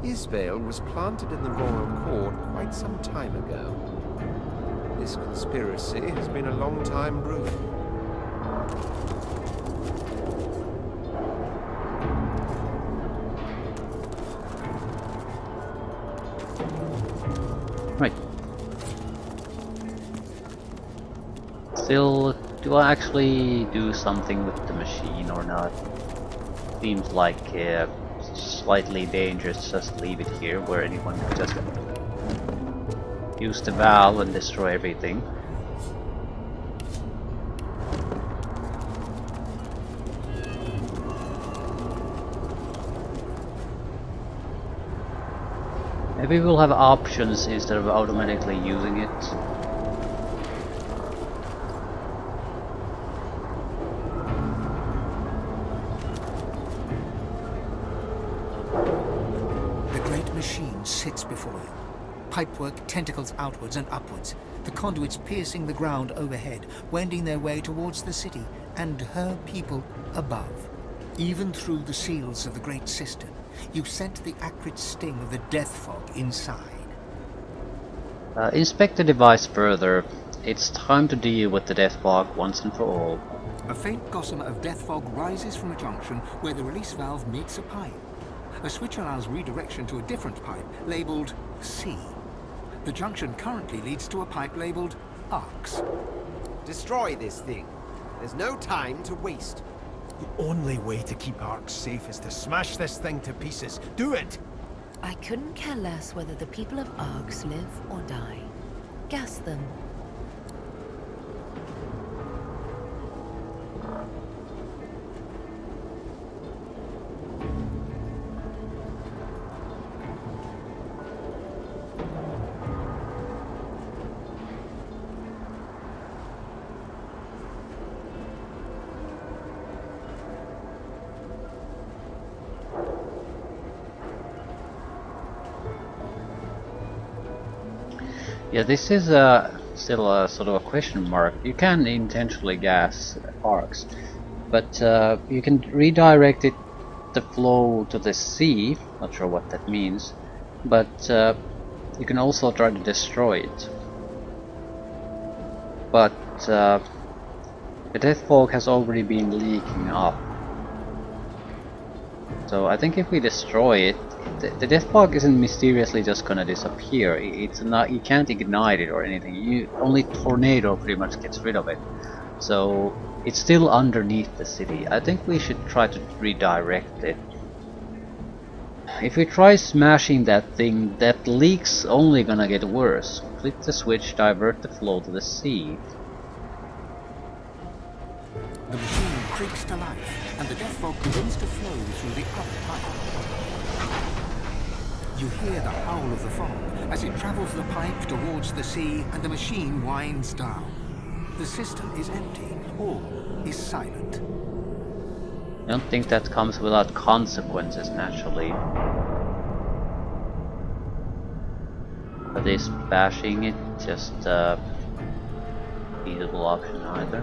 Isbeil was planted in the royal court quite some time ago. This conspiracy has been a long time brewing. Right. Still, do I actually do something with the machine or not? Seems like slightly dangerous. Just leave it here where anyone can just use the valve and destroy everything. Maybe we'll have options instead of automatically using it. The great machine sits before you. Pipework tentacles outwards and upwards, the conduits piercing the ground overhead, wending their way towards the city and her people above. Even through the seals of the Great Cistern, you scent the acrid sting of the death fog inside. Inspect the device further. It's time to deal with the death fog once and for all. A faint gossamer of death fog rises from a junction where the release valve meets a pipe. A switch allows redirection to a different pipe, labelled C. The junction currently leads to a pipe labelled Arcs. Destroy this thing. There's no time to waste. The only way to keep Arcs safe is to smash this thing to pieces. Do it! I couldn't care less whether the people of Arx live or die. Gas them. Yeah, this is still a sort of a question mark. You can intentionally gas arcs, but you can redirect the flow to the sea. Not sure what that means, but you can also try to destroy it. But the death fog has already been leaking up, so I think if we destroy it, the death fog isn't mysteriously just gonna disappear. It's not. You can't ignite it or anything. Only tornado pretty much gets rid of it. So it's still underneath the city. I think we should try to redirect it. If we try smashing that thing, that leak's only gonna get worse. Flip the switch, divert the flow to the sea. The machine creaks to life, and the death fog begins to flow through the upper pipe. You hear the howl of the fog as it travels the pipe towards the sea and the machine winds down. The system is empty. All is silent. I don't think that comes without consequences, naturally. But is bashing it just a feasible option either?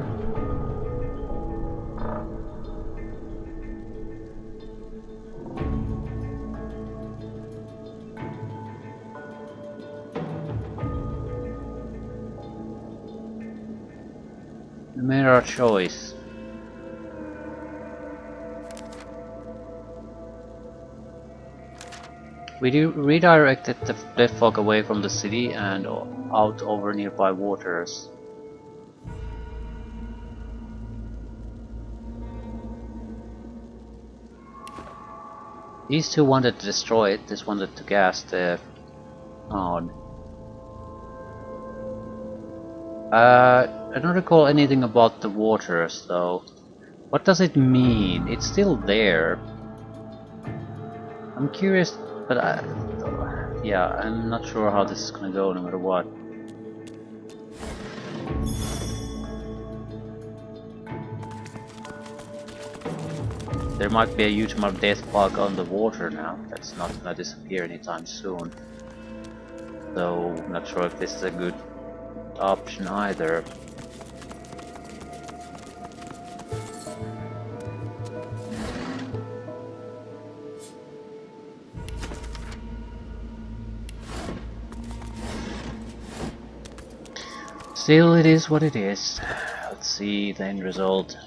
We made our choice. We redirected the death fog away from the city and out over nearby waters. These two wanted to destroy it, this wanted to gas the node. I don't recall anything about the waters though. What does it mean? It's still there. I'm curious, but yeah, I'm not sure how this is gonna go no matter what. There might be a huge amount of death fog on the water now. That's not gonna disappear anytime soon. So, I'm not sure if this is a good option either. Still, it is what it is. Let's see the end result.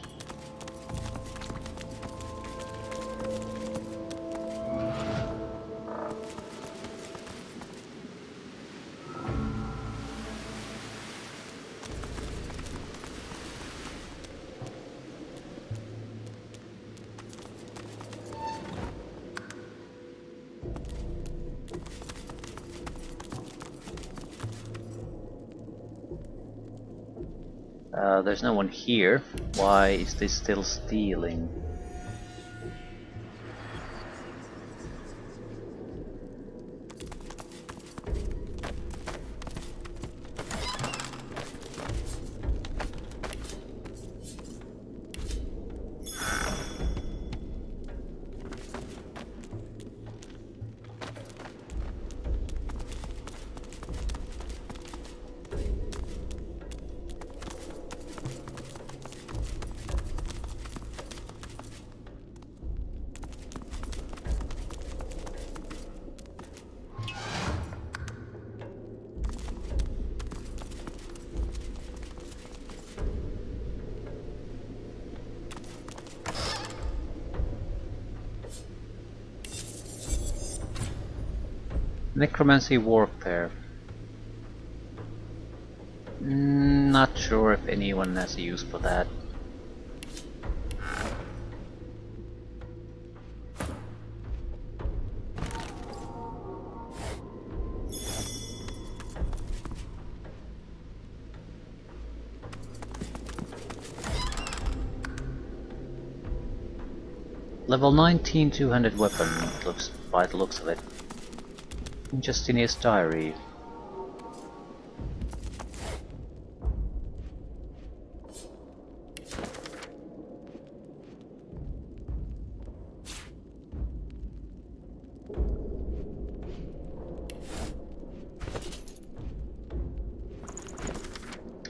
There's no one here. Why is this still stealing? Necromancy warfare. Not sure if anyone has a use for that. Level 19 200 weapon, looks by the looks of it. Justinia's diary.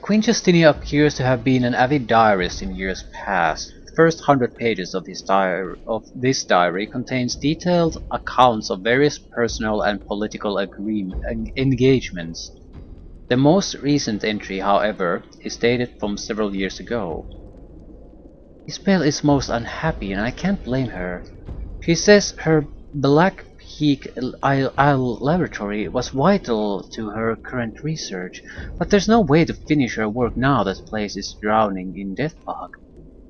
Queen Justinia appears to have been an avid diarist in years past. The first 100 pages of this diary contains detailed accounts of various personal and political engagements. The most recent entry, however, is dated from several years ago. Isbeil is most unhappy and I can't blame her. She says her Black Peak Isle laboratory was vital to her current research, but there's no way to finish her work now that the place is drowning in death fog.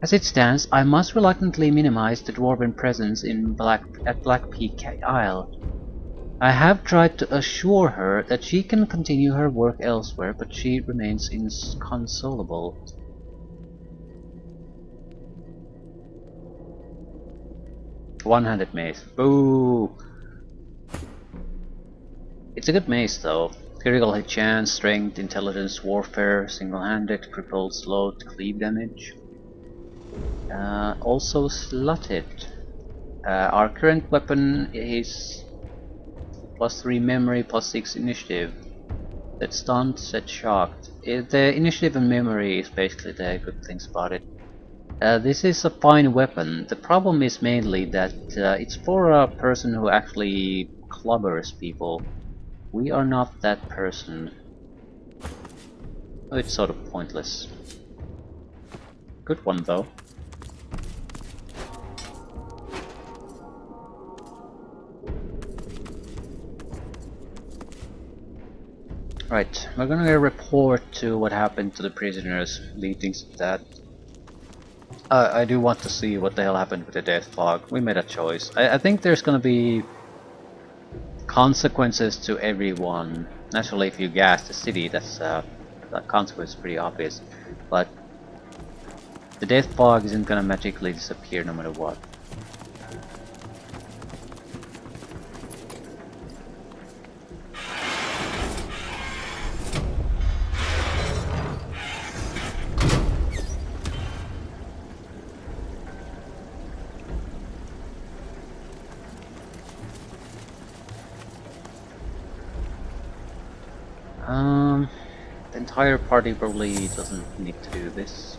As it stands, I must reluctantly minimize the dwarven presence at Black Peak Isle. I have tried to assure her that she can continue her work elsewhere, but she remains inconsolable. One-handed mace. Boo! It's a good mace though. Critical hit chance, strength, intelligence, warfare, single-handed, crippled, slowed, cleave damage. Also slotted. Our current weapon is +3 memory, +6 initiative. Set stunned, set shocked. The initiative and memory is basically the good things about it. This is a fine weapon. The problem is mainly that it's for a person who actually clobbers people. We are not that person. Oh, it's sort of pointless. Good one though. Right, we're gonna report to what happened to the prisoners, leading to that. I do want to see what the hell happened with the death fog. We made a choice. I think there's gonna be consequences to everyone. Naturally, if you gas the city, that's that consequence is pretty obvious. But the death fog isn't gonna magically disappear no matter what. The entire party probably doesn't need to do this.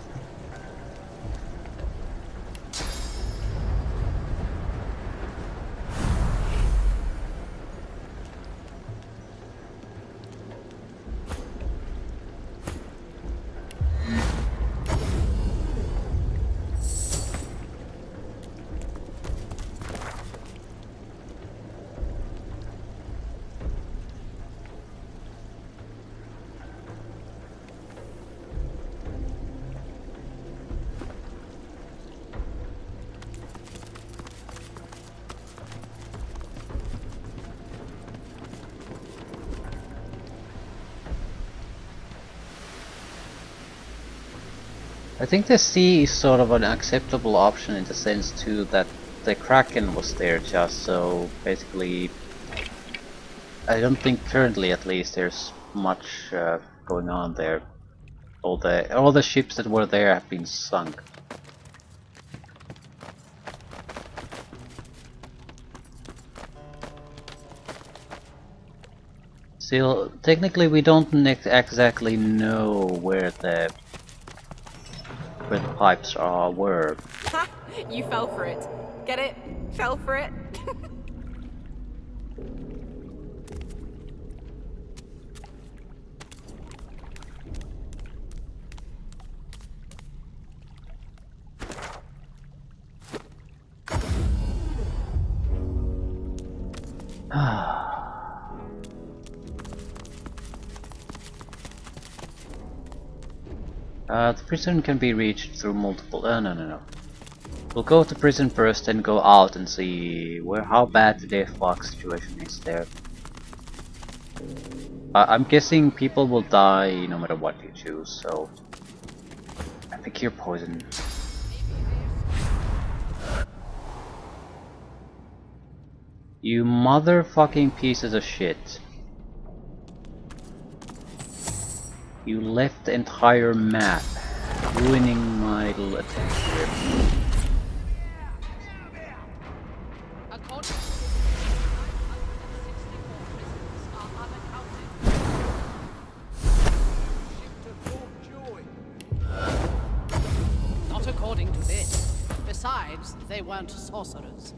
I think the sea is sort of an acceptable option in the sense too that the Kraken was there just so basically I don't think currently at least there's much going on there. All the ships that were there have been sunk. Still, technically we don't exactly know where the pipes were. Ha! You fell for it. Get it? Fell for it? The prison can be reached through multiple. No. We'll go to prison first, then go out and see how bad the death fog situation is there. I'm guessing people will die no matter what you choose, so I think you're poisoned. You motherfucking pieces of shit. You left the entire map, ruining my little attempt here. Not according to this. Besides, they weren't sorcerers.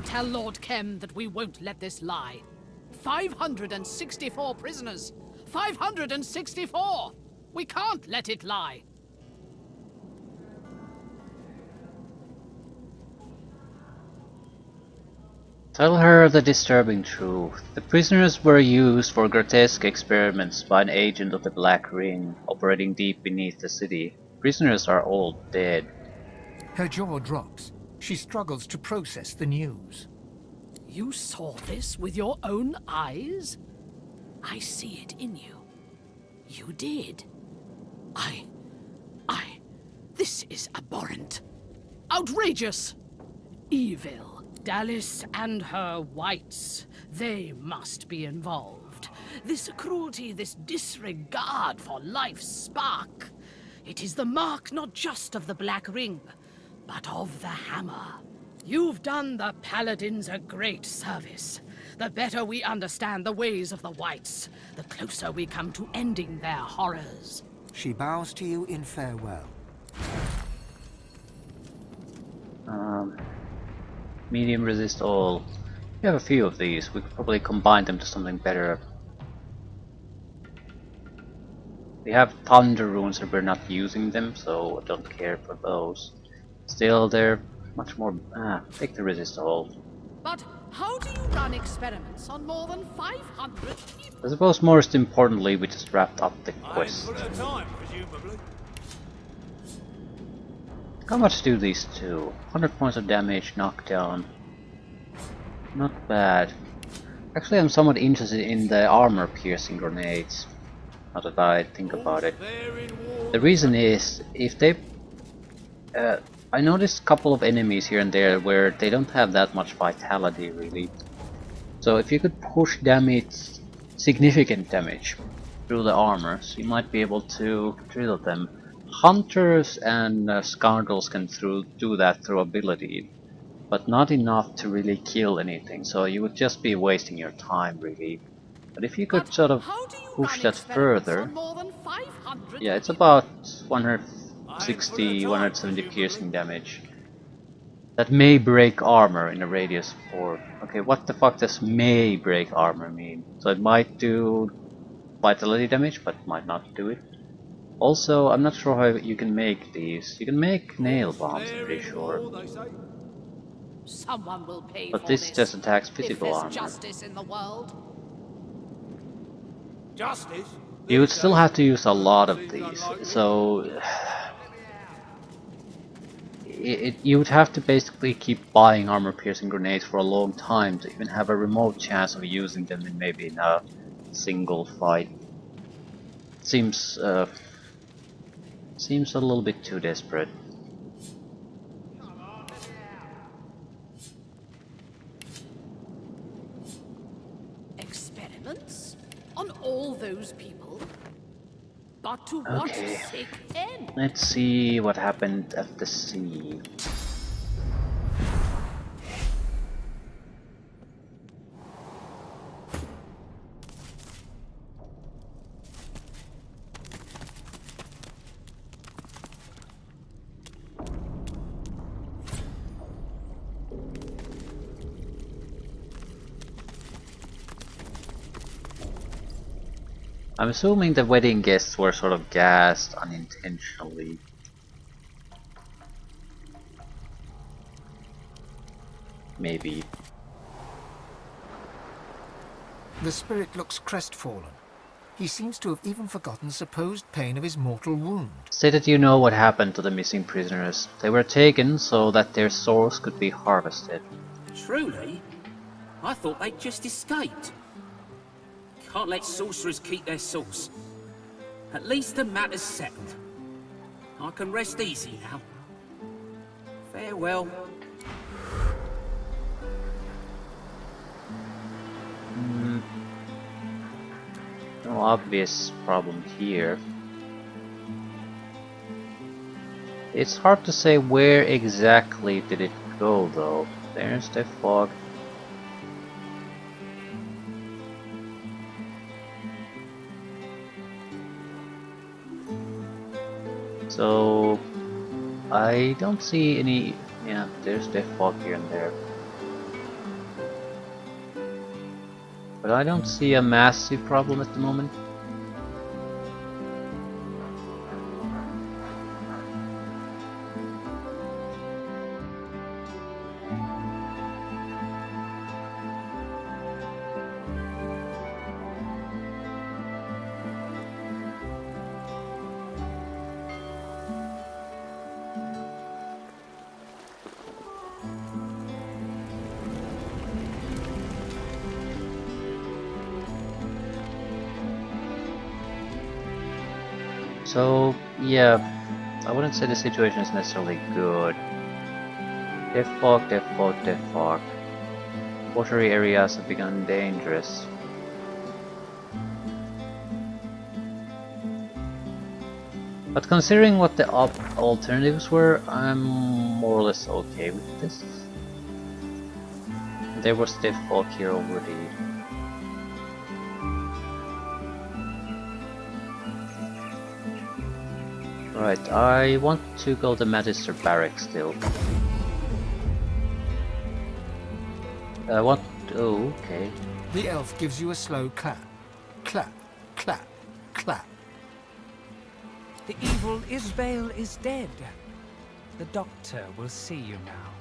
Tell Lord Kem that we won't let this lie. 564 prisoners! 564! We can't let it lie! Tell her the disturbing truth. The prisoners were used for grotesque experiments by an agent of the Black Ring, operating deep beneath the city. Prisoners are all dead. Her jaw drops. She struggles to process the news. You saw this with your own eyes? I see it in you. You did. This is abhorrent. Outrageous. Evil. Dallis and her whites. They must be involved. This cruelty, this disregard for life's spark. It is the mark not just of the Black Ring, but of the Hammer. You've done the Paladins a great service. The better we understand the ways of the whites, the closer we come to ending their horrors. She bows to you in farewell. Medium resist all. We have a few of these. We could probably combine them to something better. We have thunder runes and we're not using them, so I don't care for those. Still, they're much more... take the resist all. But how do you run experiments on more than 500 people? I suppose most importantly, we just wrapped up the quest. How much do these do? 100 points of damage, knockdown. Not bad. Actually, I'm somewhat interested in the armor-piercing grenades. Now that I think about it. The reason is, if they... I noticed a couple of enemies here and there where they don't have that much vitality, really. So if you could push damage, significant damage, through the armors, you might be able to drill them. Hunters and scoundrels can do that through ability, but not enough to really kill anything, so you would just be wasting your time, really. But if you could sort of push that further, yeah, it's about 160, 170 piercing damage. That may break armor in a radius of 4. Okay, what the fuck does may break armor mean? So it might do vitality damage, but might not do it. Also, I'm not sure how you can make these. You can make nail bombs, I'm pretty sure. Someone will pay But for this just attacks if physical there's armor. justice in the world. Justice? You would still have to use a lot of these, so... you would have to basically keep buying armor-piercing grenades for a long time to even have a remote chance of using them in maybe in a single fight. Seems a little bit too desperate. Experiments? On all those people? But to what Okay. sick end? Let's see what happened at the sea. I'm assuming the wedding guests were sort of gassed unintentionally. Maybe. The spirit looks crestfallen. He seems to have even forgotten the supposed pain of his mortal wound. Say that you know what happened to the missing prisoners. They were taken so that their souls could be harvested. Truly? I thought they'd just escaped. Can't let sorcerers keep their souls. At least the matter's settled. I can rest easy now. Farewell. No obvious problem here. It's hard to say where exactly did it go though. There's the fog. So I don't see any. Yeah, there's the fog here and there. But I don't see a massive problem at the moment. So, yeah, I wouldn't say the situation is necessarily good. Death fog, death fog, death fog. Watery areas have become dangerous. But considering what the alternatives were, I'm more or less okay with this. There was stiff folk here already. Right, I want to go to Magister Barracks still. I want... oh, okay. The elf gives you a slow clap. Clap, clap, clap. The evil Isbeil is dead. The doctor will see you now.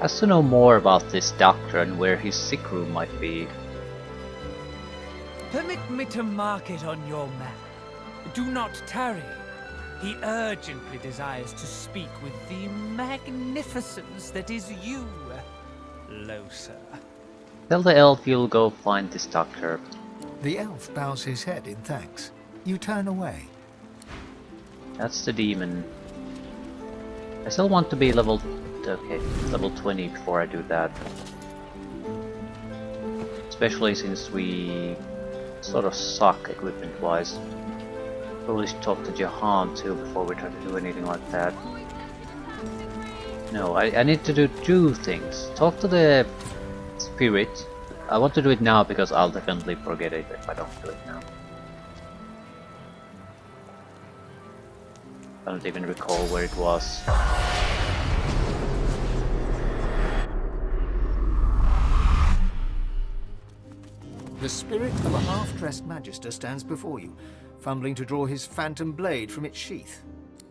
Has to know more about this doctor and where his sick room might be. Permit me to mark it on your map. Do not tarry. He urgently desires to speak with the magnificence that is you, Loser. Tell the elf you'll go find this doctor. The elf bows his head in thanks. You turn away. That's the demon. I still want to be level 20 before I do that. Especially since we sort of suck equipment wise. Probably should talk to Jahan too before we try to do anything like that. No, I need to do two things. Talk to the spirit. I want to do it now because I'll definitely forget it if I don't do it now. I don't even recall where it was. The spirit of a half-dressed magister stands before you, fumbling to draw his phantom blade from its sheath.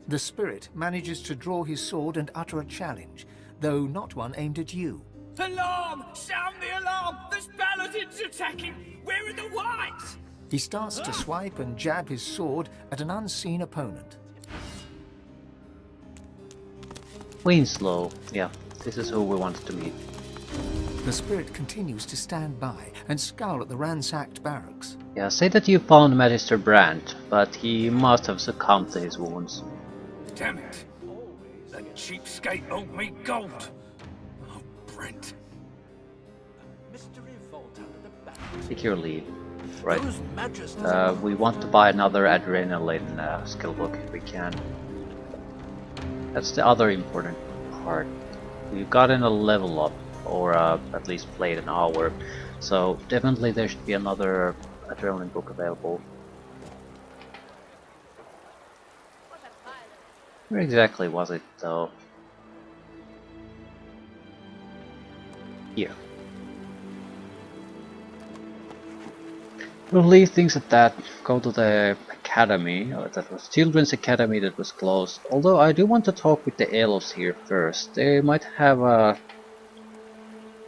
The spirit manages to draw his sword and utter a challenge, though not one aimed at you. Alarm! Sound the alarm! There's paladins attacking! Where are the whites? He starts to swipe and jab his sword at an unseen opponent. Winslow. Yeah, this is who we wanted to meet. The spirit continues to stand by and scowl at the ransacked barracks. Yeah, say that you found Magister Brandt, but he must have succumbed to his wounds. Damn it! That cheapskate owed me gold! Oh, Brent. Take your lead. Right. We want to buy another adrenaline skill book if we can. That's the other important part. We've gotten a level up, or at least played an hour, so definitely there should be another adrenaline book available. Where exactly was it though? Here. We'll leave things at that, go to the academy, that was Children's Academy that was closed. Although I do want to talk with the elves here first. They might have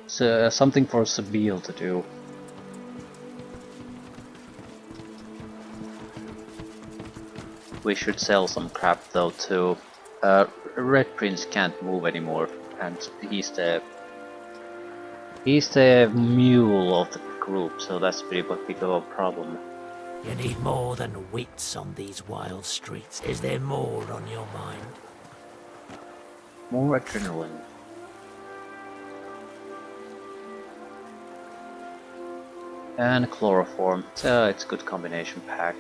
something for Isbeil to do. We should sell some crap though too. Red Prince can't move anymore, and he's the mule of the group, so that's pretty big of a problem. You need more than wits on these wild streets. Is there more on your mind? More adrenaline. And chloroform. So it's a good combination pack.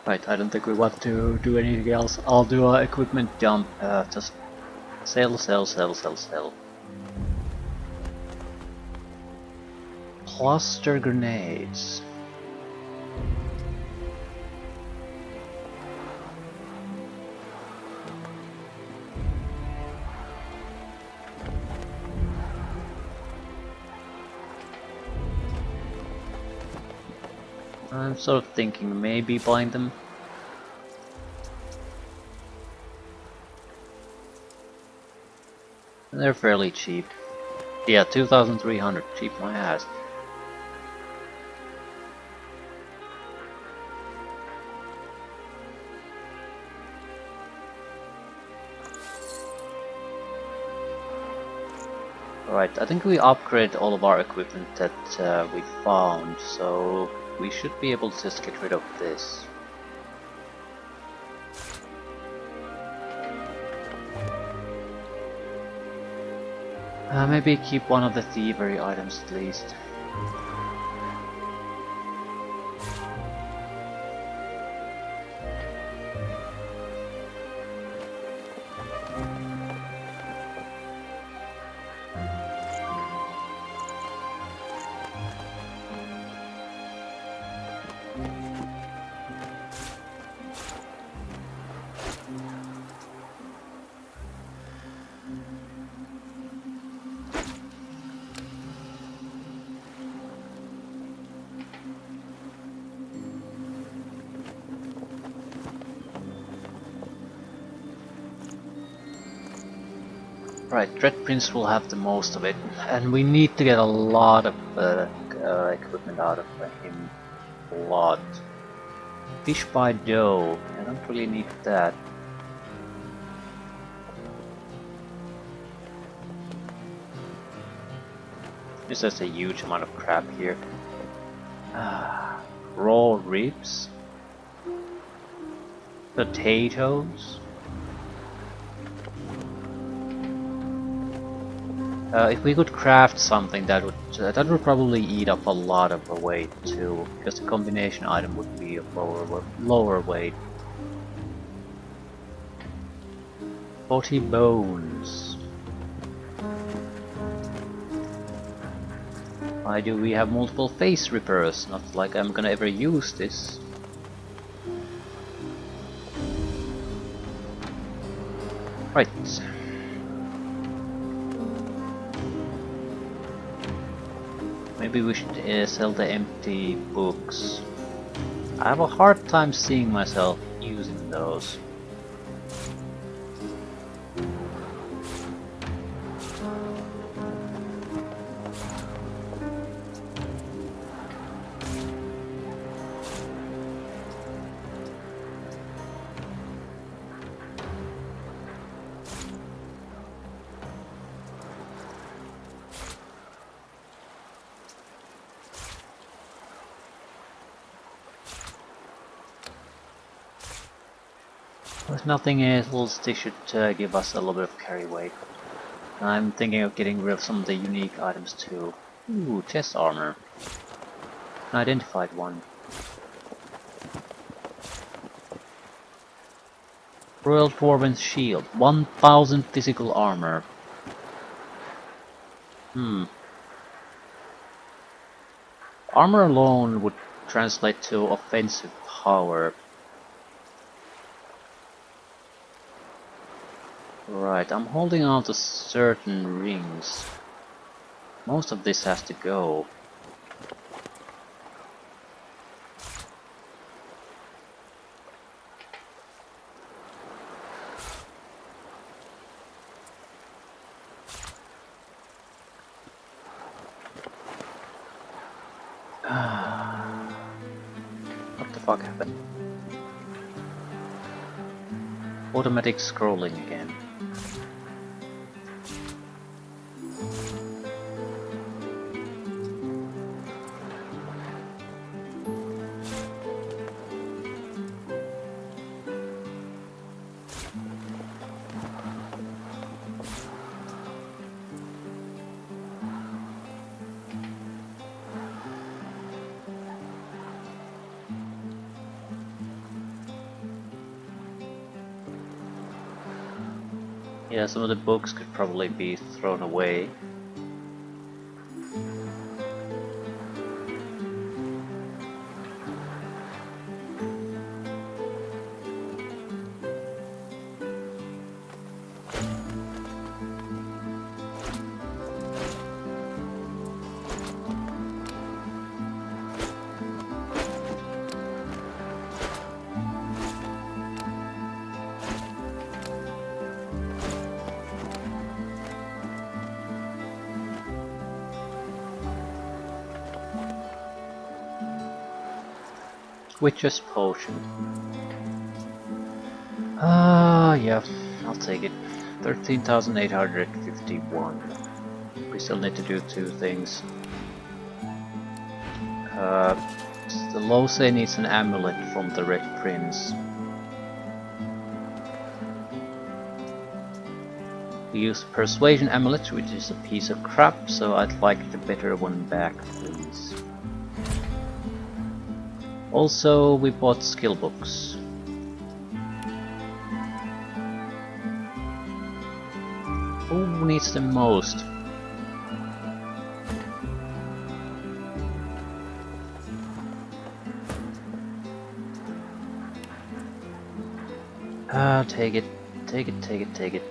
Right, I don't think we want to do anything else. I'll do an equipment dump. Just sell. Cluster grenades. I'm sort of thinking maybe buying them. They're fairly cheap. Yeah, 2,300, cheap my ass. Right, I think we upgrade all of our equipment that we found, so we should be able to just get rid of this. Maybe keep one of the thievery items at least. Right, Dread Prince will have the most of it, and we need to get a lot of equipment out of him. A lot. Fish by dough, I don't really need that. This is a huge amount of crap here. Raw ribs. Potatoes. If we could craft something that would probably eat up a lot of the weight too, because the combination item would be of lower weight. 40 bones. Why do we have multiple face rippers? Not like I'm gonna ever use this. Right. Maybe we should sell the empty books. I have a hard time seeing myself using those. With nothing else, they should give us a little bit of carry weight. I'm thinking of getting rid of some of the unique items too. Ooh, chest armor. An identified one. Royal Dwarven's shield. 1000 physical armor. Armor alone would translate to offensive power. Right, I'm holding on to certain rings. Most of this has to go. What the fuck happened? Automatic scrolling again. Yeah, some of the books could probably be thrown away. Witch's potion. Yeah, I'll take it. 13,851. We still need to do two things. The Lose needs an amulet from the Red Prince. We use Persuasion Amulet, which is a piece of crap, so I'd like the better one back, please. Also, we bought skill books. Who needs the most? Take it, take it, take it, take it.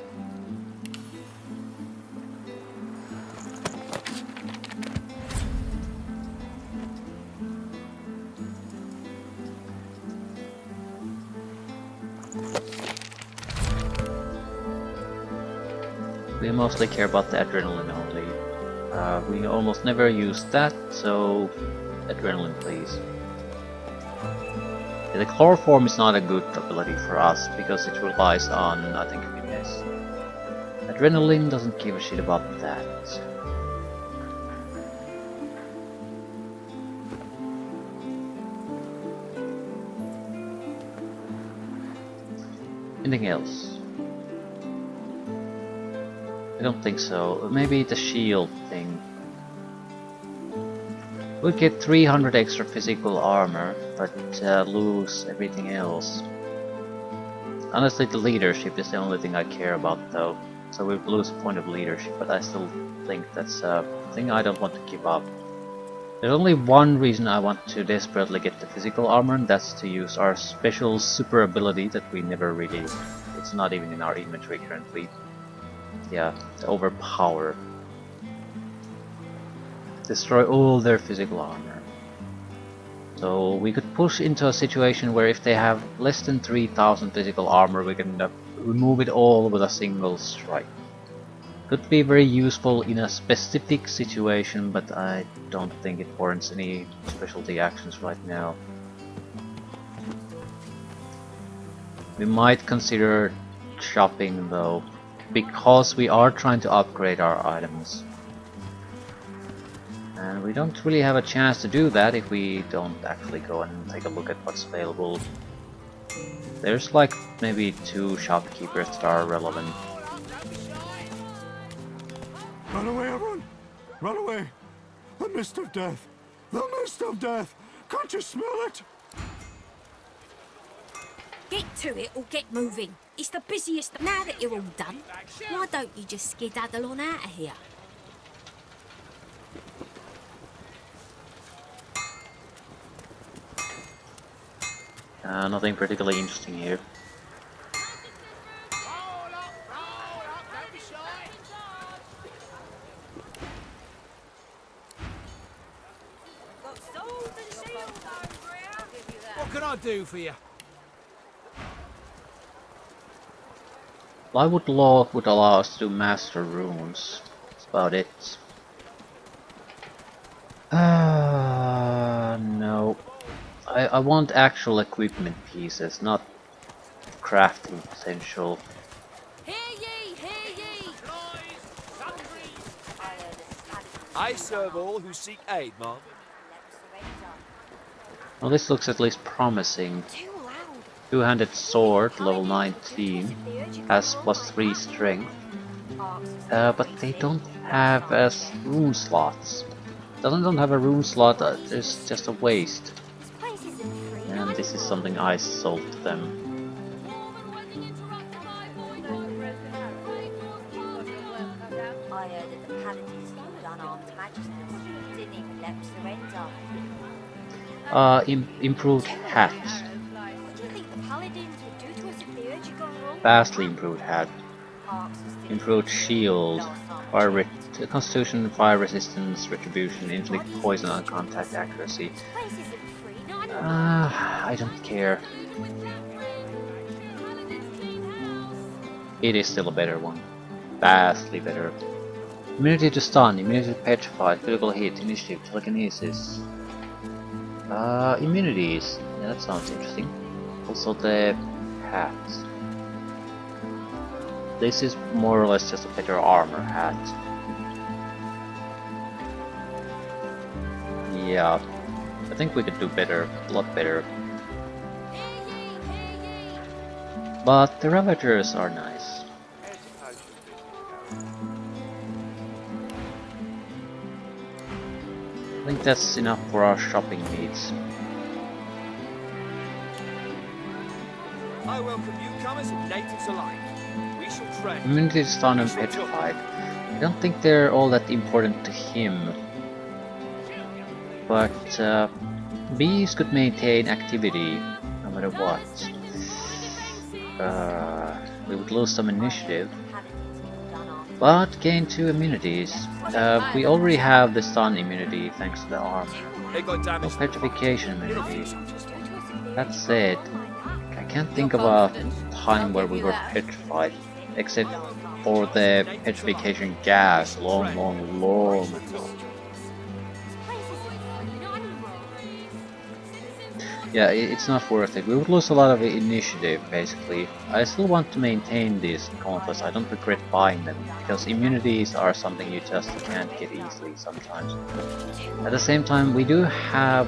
We mostly care about the adrenaline only. We almost never use that, so adrenaline please. Yeah, the chloroform is not a good ability for us because it relies on, I think, finesse. Adrenaline doesn't give a shit about that. Anything else? I don't think so. Maybe the shield thing. We'd get 300 extra physical armor, but lose everything else. Honestly, the leadership is the only thing I care about though. So we lose a point of leadership, but I still think that's a thing I don't want to give up. There's only one reason I want to desperately get the physical armor, and that's to use our special super ability that we never really... It's not even in our inventory currently. Yeah, to overpower. Destroy all their physical armor. So we could push into a situation where if they have less than 3000 physical armor, we can remove it all with a single strike. Could be very useful in a specific situation, but I don't think it warrants any specialty actions right now. We might consider shopping though, because we are trying to upgrade our items. And we don't really have a chance to do that if we don't actually go and take a look at what's available. There's like maybe 2 shopkeepers that are relevant. Run away, everyone! Run away! The mist of death! The mist of death! Can't you smell it? Get to it or get moving. It's the busiest. Now that you're all done, why don't you just skedaddle on out of here? Nothing particularly interesting here. What can I do for you? Plywood Law would allow us to master runes. That's about it. No. I want actual equipment pieces, not crafting potential. Hear ye, hear ye! I serve all who seek aid, Mom. Well, this looks at least promising. Two-handed sword, level 19, has +3 strength. But they don't have rune slots. Doesn't have a rune slot, it's just a waste. And this is something I sold to them. I heard that the paladins killed unarmed magicians. Didn't even let them surrender. Improved hat. What do you think the paladins would do to us if they heard you gone wrong? Vastly improved hat. Improved shield. Constitution, fire resistance, retribution, inflict poison on contact accuracy. I don't care. It is still a better one. Vastly better. Immunity to stun, immunity to petrified, critical hit, initiative, telekinesis. Immunities. Yeah, that sounds interesting. Also the hat. This is more or less just a better armor hat. yeah, I think we could do better, a lot better. But the Ravagers are nice. I think that's enough for our shopping needs. I welcome newcomers and natives alike. We shall trade. Immunity to stun and petrified. I don't think they're all that important to him. But bees could maintain activity no matter what. We would lose some initiative, but gain 2 immunities. We already have the stun immunity thanks to the armor. No petrification immunity. That said, I can't think of a time where we were petrified, except for the petrification gas long ago. Yeah, it's not worth it. We would lose a lot of initiative, basically. I still want to maintain these gauntlets. I don't regret buying them, because immunities are something you just can't get easily sometimes. At the same time, we do have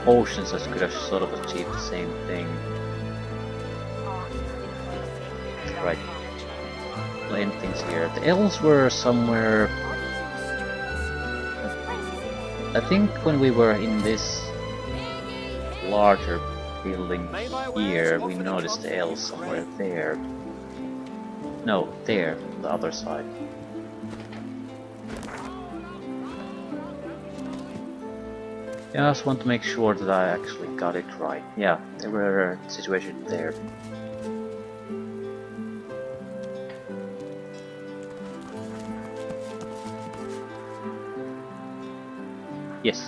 potions that could have sort of achieved the same thing. Right. Plain things here. The elves were somewhere... I think when we were in this larger building here, we noticed the elves somewhere there. No, there, on the other side. Yeah, I just want to make sure that I actually got it right. Yeah, there were situations there. Yes.